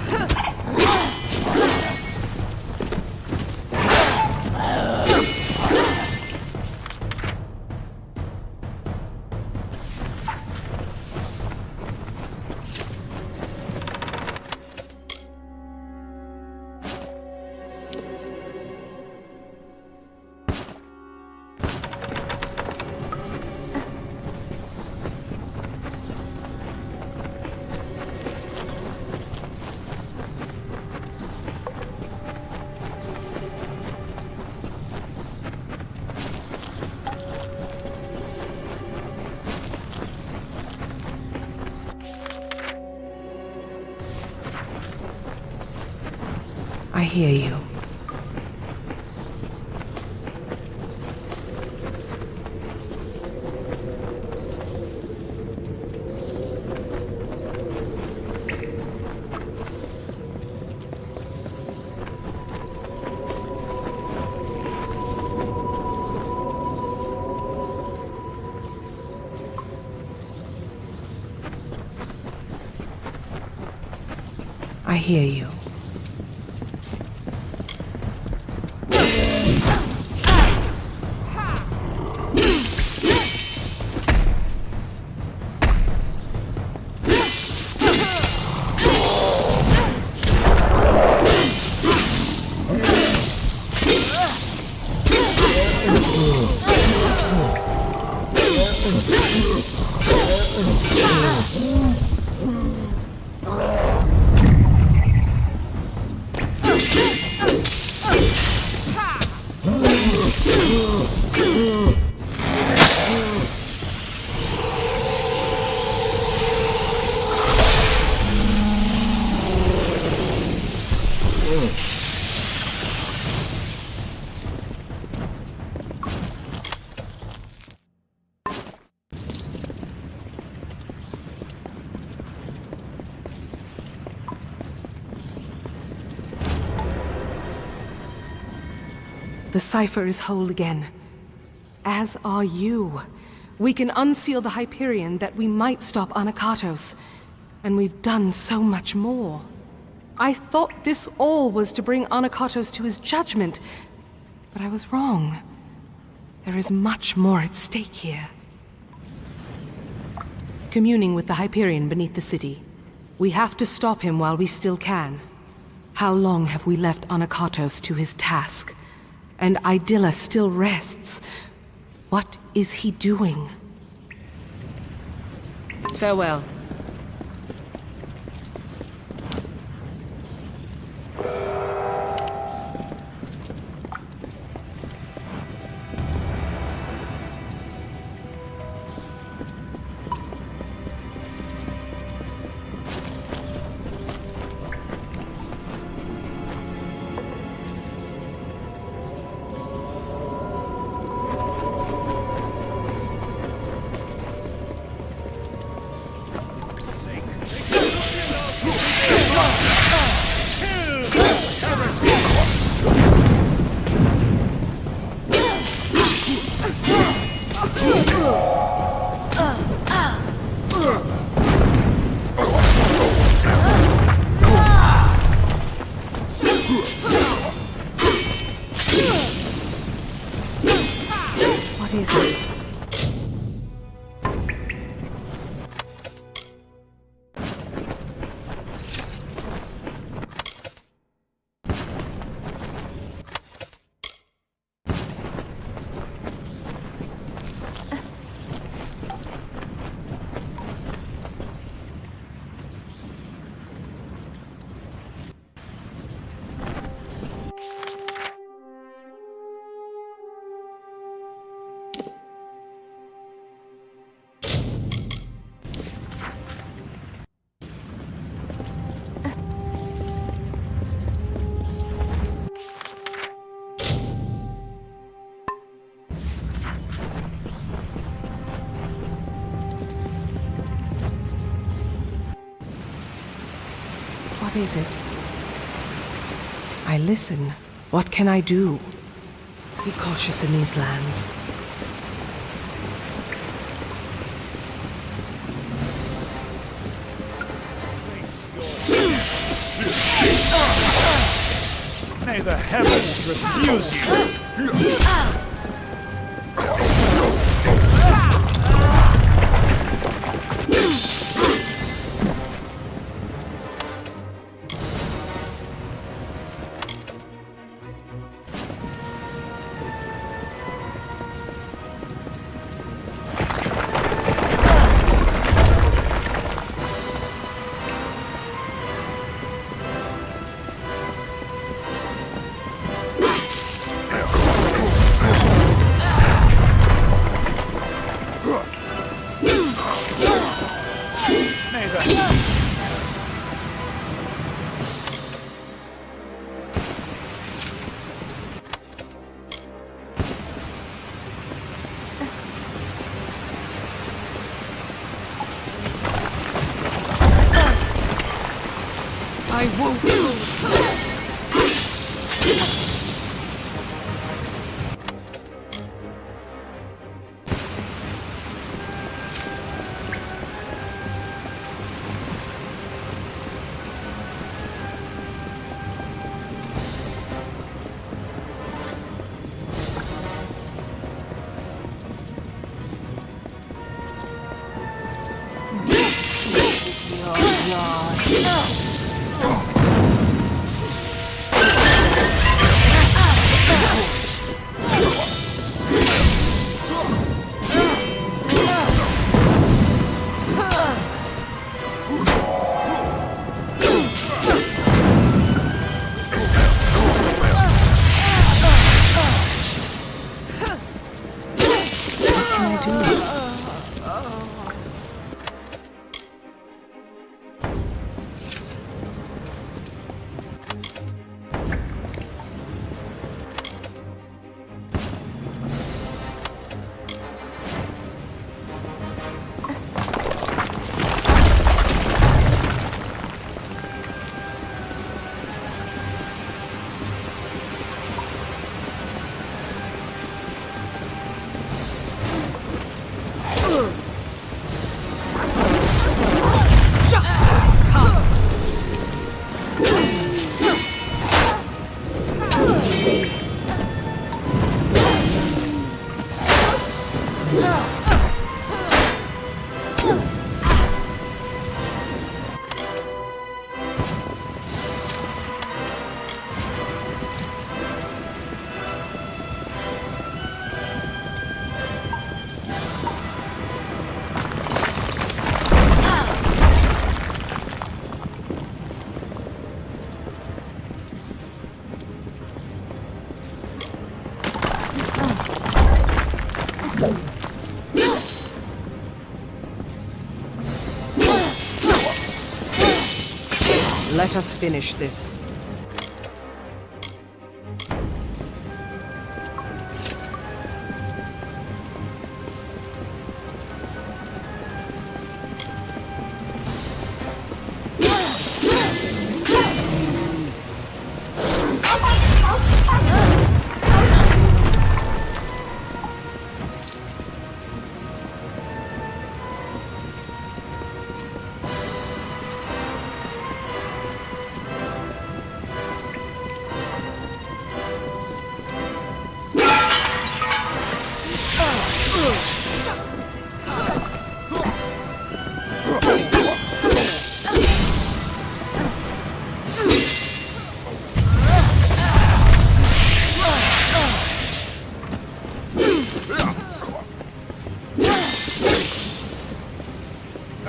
I hear you. I hear you. The cipher is whole again. As are you. We can unseal the Hyperion that we might stop Anakatos. And we've done so much more. I thought this all was to bring Anakatos to his judgment, but I was wrong. There is much more at stake here. Communing with the Hyperion beneath the city. We have to stop him while we still can. How long have we left Anakatos to his task? And Idylla still rests. What is he doing? Farewell. What is it? What is it? I listen. What can I do? Be cautious in these lands. May the heavens refuse you! I won't lose. Your God. Let us finish this.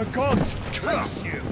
The gods curse you!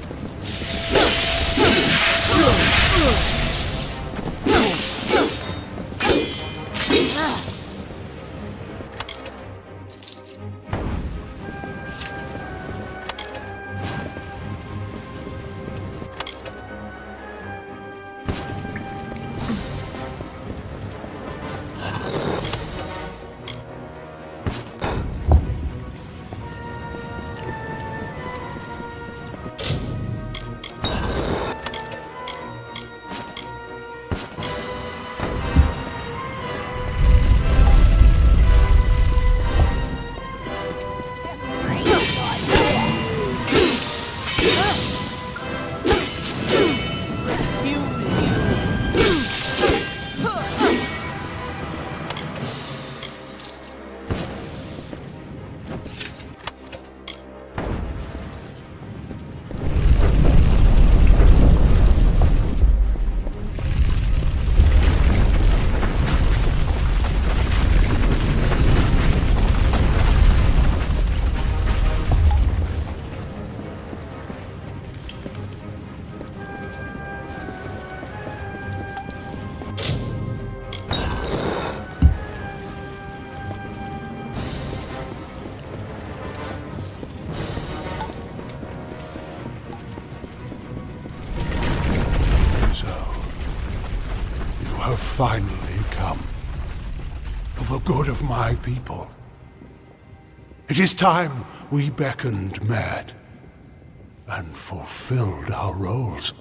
have finally come. For the good of my people. It is time we beckoned met and fulfilled our roles.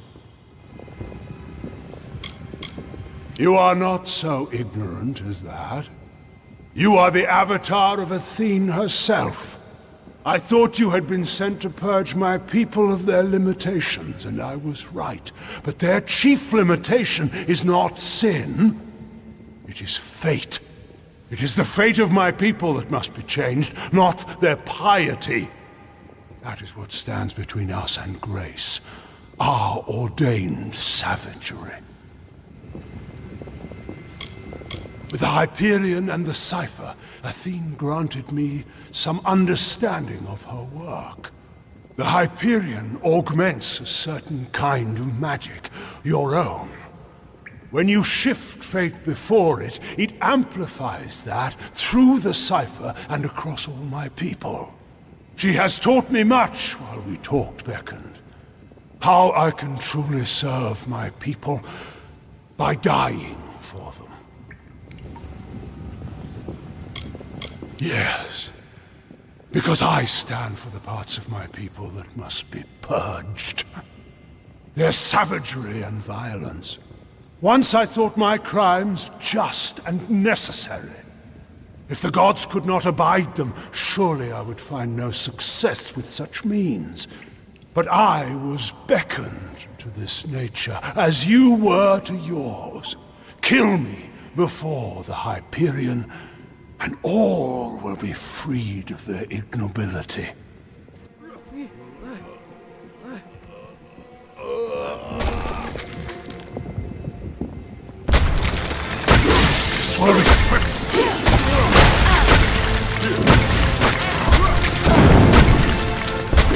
You are not so ignorant as that. You are the avatar of Athene herself. I thought you had been sent to purge my people of their limitations, and I was right. But their chief limitation is not sin. It is fate. It is the fate of my people that must be changed, not their piety. That is what stands between us and grace. Our ordained savagery. With the Hyperion and the Cipher, Athene granted me some understanding of her work. The Hyperion augments a certain kind of magic, your own. When you shift fate before it, it amplifies that through the Cipher and across all my people. She has taught me much while we talked beckoned. How I can truly serve my people by dying for them. Yes, because I stand for the parts of my people that must be purged. Their savagery and violence. Once I thought my crimes just and necessary. If the gods could not abide them, surely I would find no success with such means. But I was beckoned to this nature, as you were to yours. Kill me, before the Hyperion, and all will be freed of their ignobility. This will be swift.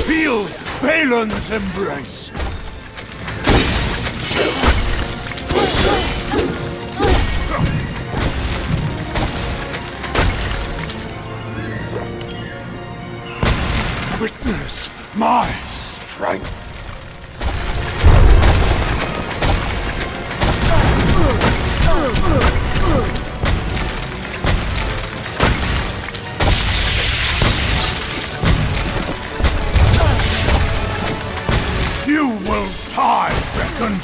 Feel Balin's embrace. Witness my strength. You will die, beckoned.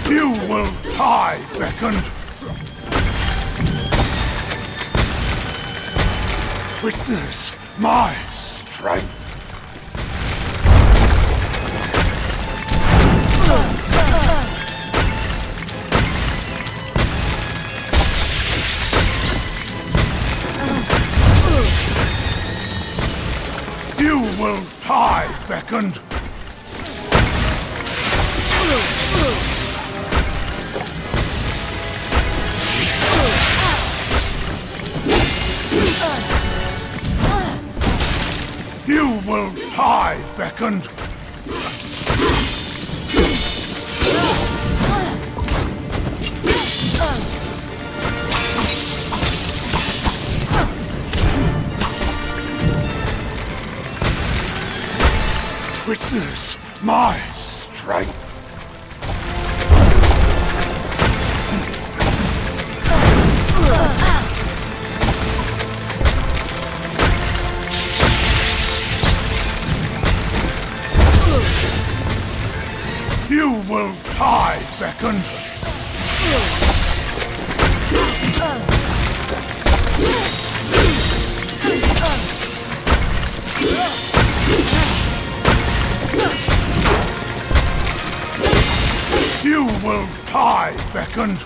You will die, beckoned. Witness my strength. You will die, beckoned. You will die, beckoned. Witness my strength. You will die, beckoned. You will die, beckoned.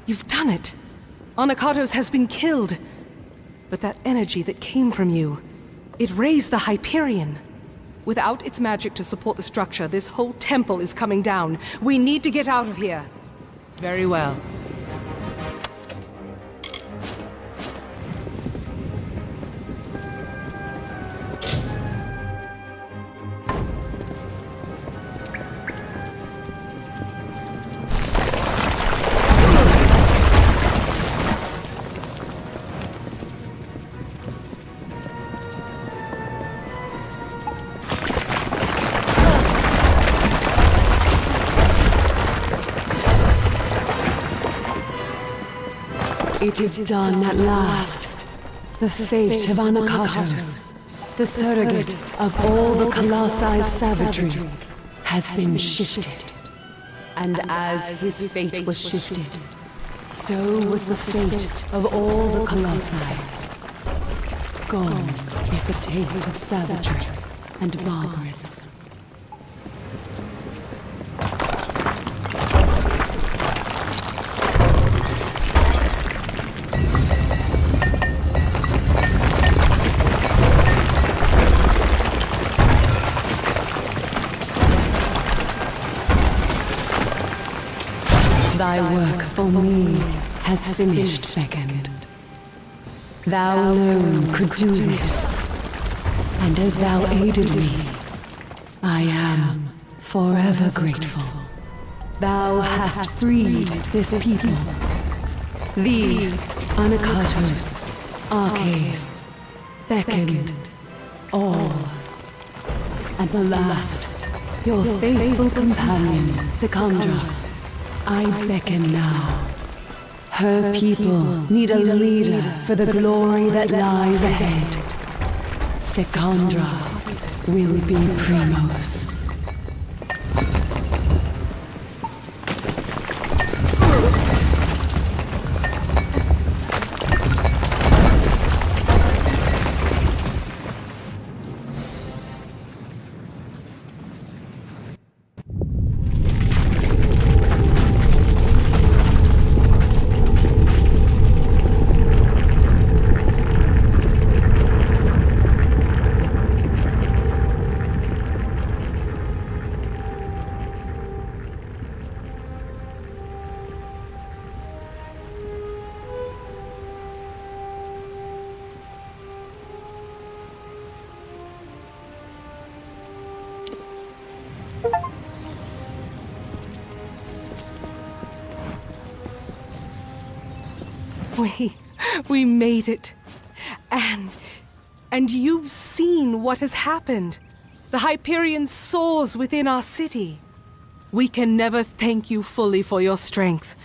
You've done it. Anakatos has been killed. But that energy that came from you, it raised the Hyperion. Without its magic to support the structure, this whole temple is coming down. We need to get out of here. Very well. It is done at last. The fate of Anakatos, the surrogate of all the Colossi savagery, has been shifted. And as his fate was shifted, so was the fate of all the Colossi. Gone is the taint of savagery and barbarism. Thy work for me has finished, Beckoned. Thou alone could do this, and as thou aided me, I am forever grateful. Thou hast freed this people. The Anakatos, Arcades, beckoned all. And the last, your faithful companion, Secondra. I beckon now. Her people need a leader for the glory that lies ahead. Secondra will be Primos. We made it. And you've seen what has happened. The Hyperion soars within our city. We can never thank you fully for your strength.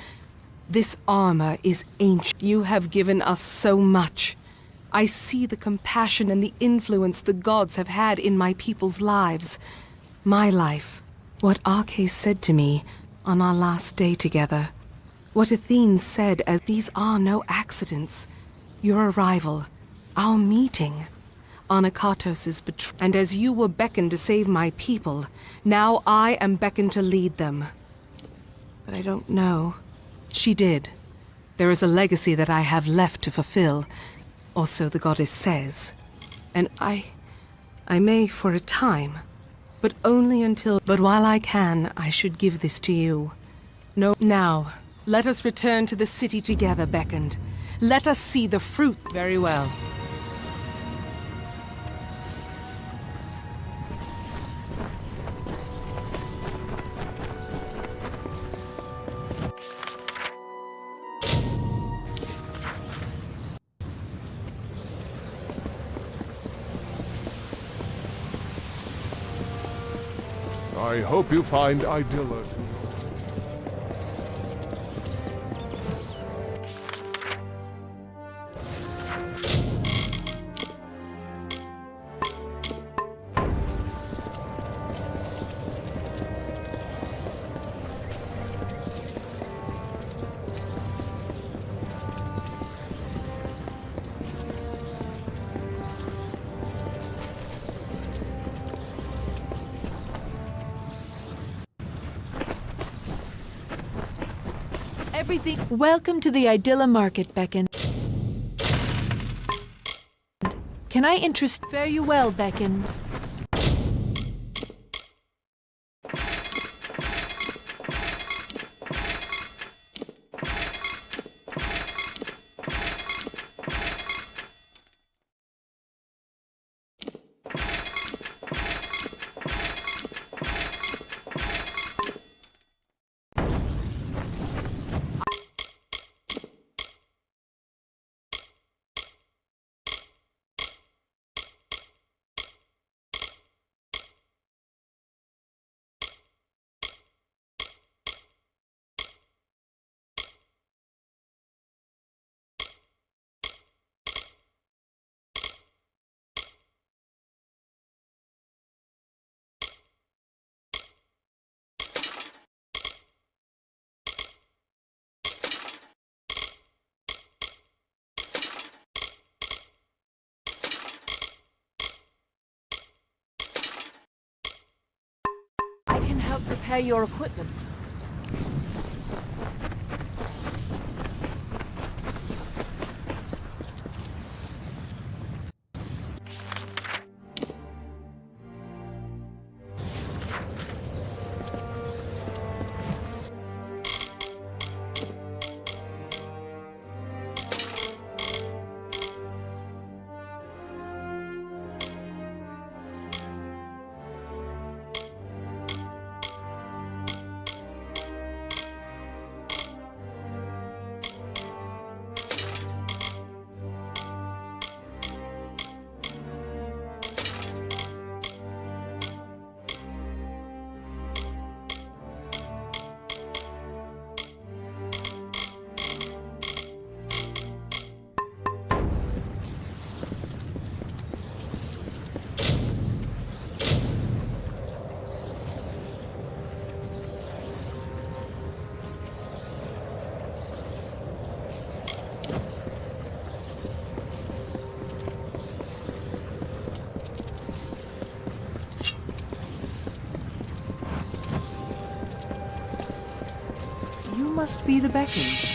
This armor is ancient. You have given us so much. I see the compassion and the influence the gods have had in my people's lives. My life. What Arcais said to me on our last day together. What Athene said as these are no accidents. Your arrival, our meeting, Anakatos's betrayal. And as you were beckoned to save my people, now I am beckoned to lead them. But I don't know. She did. There is a legacy that I have left to fulfill, or so the goddess says. And I may for a time, but only until... But while I can, I should give this to you. No, now... Let us return to the city together, Beckoned. Let us see the fruit. Very well. I hope you find Idylla. Everything. Welcome to the Idylla Market, Beckon. Can I interest? Fare you well, Beckon. I can help repair your equipment. You must be the beckoned.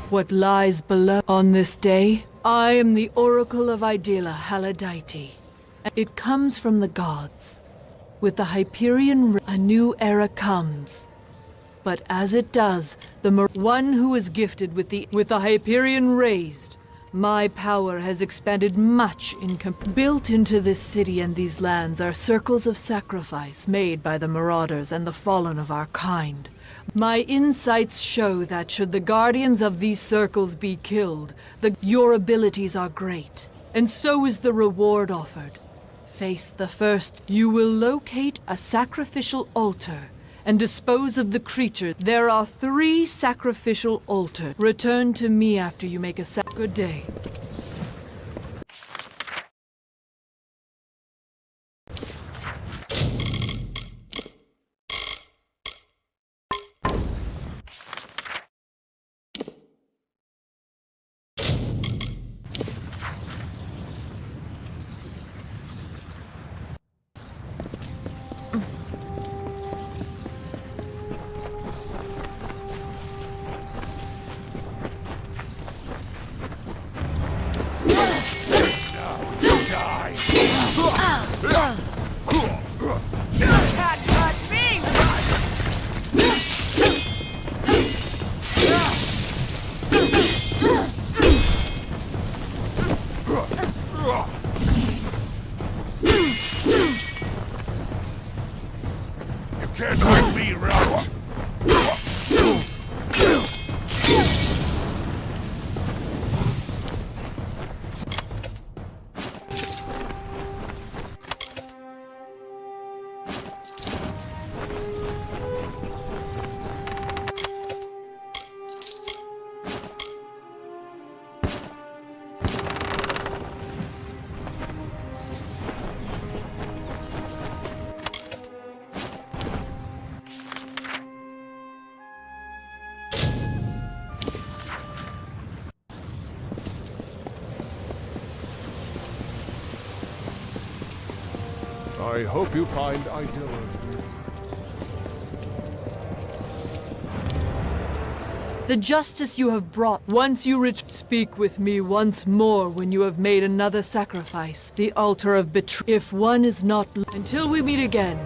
What lies below on this day? I am the Oracle of Idela Haladite. It comes from the gods. With the Hyperion, a new era comes. But as it does, one who is gifted with the Hyperion raised, my power has expanded much built into this city and these lands are circles of sacrifice made by the marauders and the fallen of our kind. My insights show that should the guardians of these circles be killed, your abilities are great, and so is the reward offered. Face the first. You will locate a sacrificial altar and dispose of the creature. There are 3 sacrificial altars. Return to me after you make a good day. Can't drag me around! I hope you find Idela. The justice you have brought, once you speak with me once more when you have made another sacrifice. The altar of betrayal. If one is not... Until we meet again.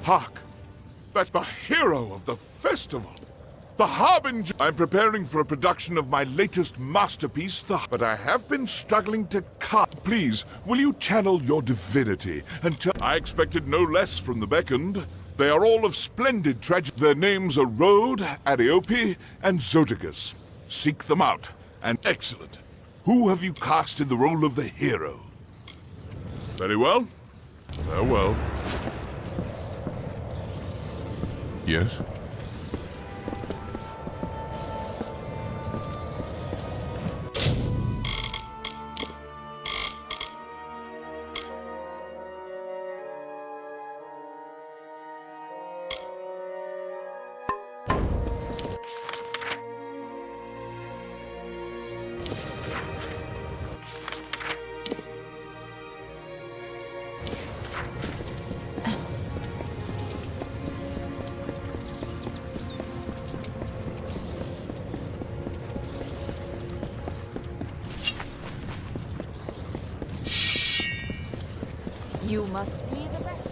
Hark! That's the hero of the festival! The Harbinger! I'm preparing for a production of my latest masterpiece, but I have been struggling to cut. Please, will you channel your divinity until... I expected no less from the beckoned. They are all of splendid tragedy. Their names are Rhode, Ariope, and Zotigus. Seek them out. And excellent. Who have you cast in the role of the hero? Very well. Farewell. Yes? You must be the best.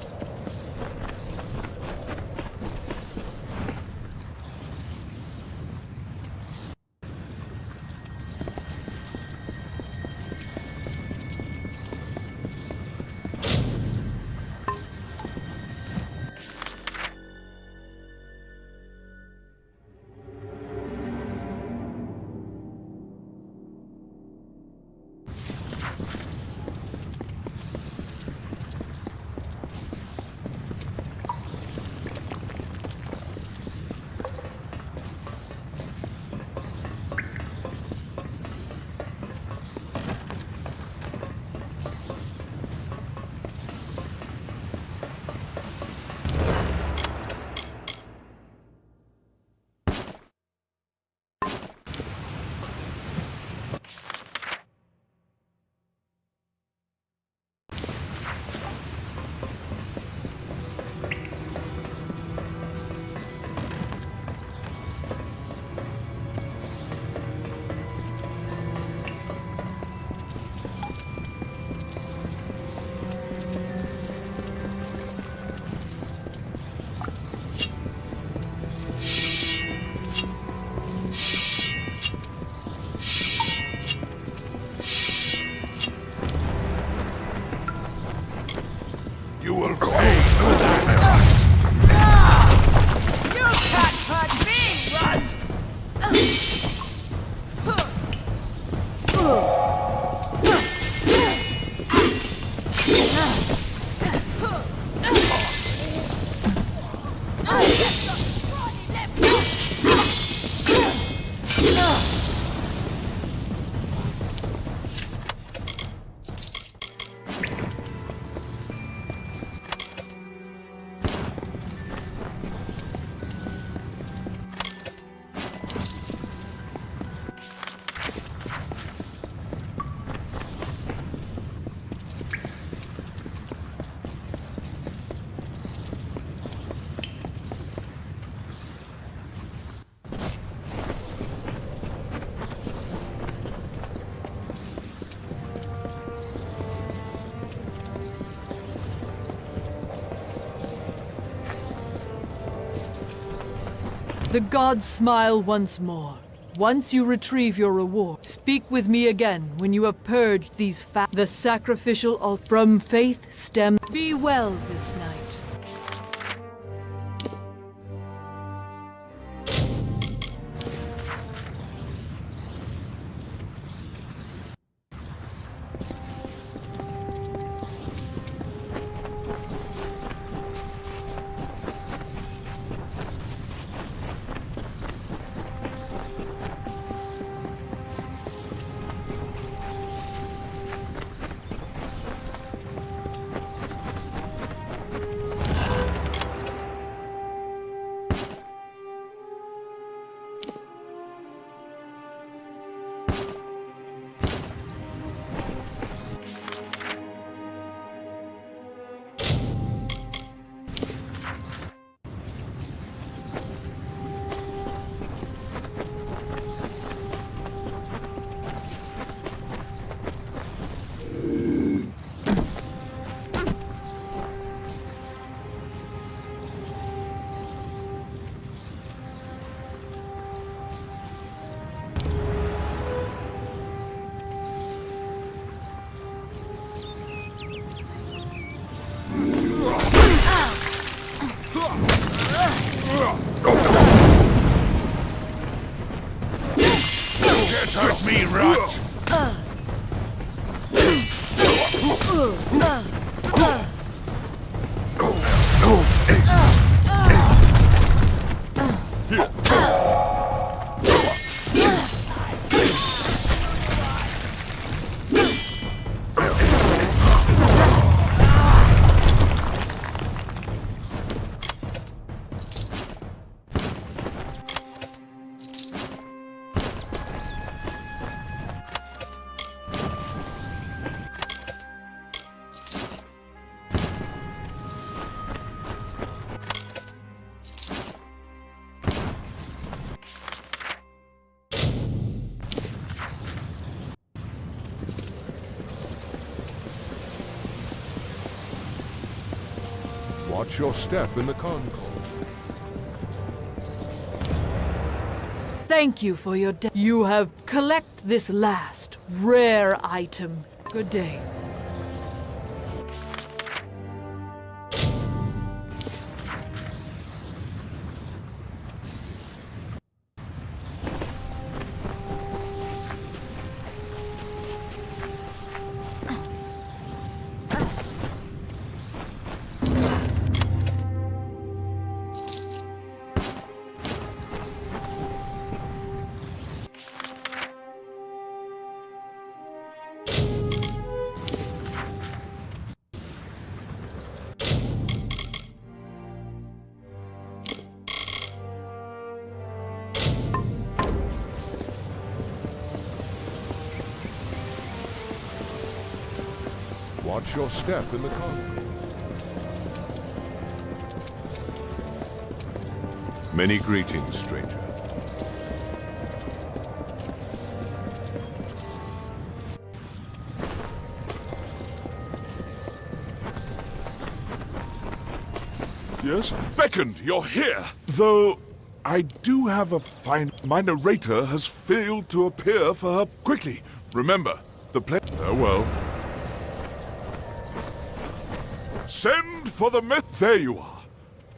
The gods smile once more. Once you retrieve your reward, speak with me again when you have purged these the sacrificial altar. From faith stem. Be well this night. Get at me, rat! Watch your step in the concourse. Thank you for your you have collect this last rare item. Good day. Watch your step in the concourse. Many greetings, stranger. Yes? Beckoned, you're here! Though, I do have a fine... My narrator has failed to appear for her... Quickly, remember, the play... well... Send for the There you are.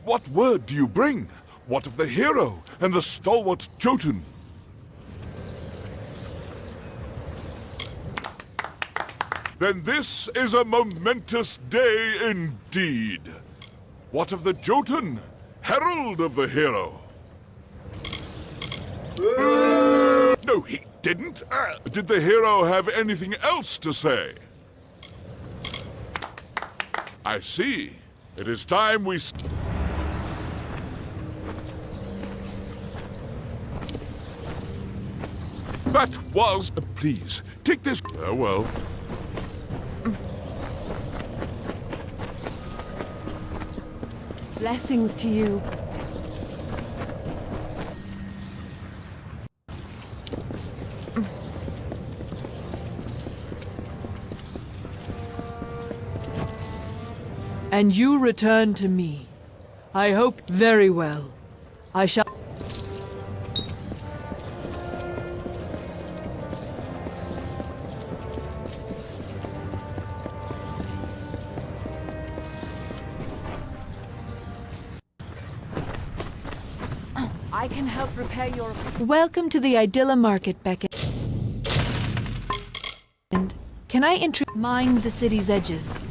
What word do you bring? What of the hero and the stalwart Jotun? Then this is a momentous day indeed. What of the Jotun, herald of the hero? No, he didn't. Did the hero have anything else to say? I see. It is time we... That was... Please, take this... well... Blessings to you. And you return to me. I hope very well. I shall... I can help repair your... Welcome to the Idylla Market, Beckett. Can I mind the city's edges?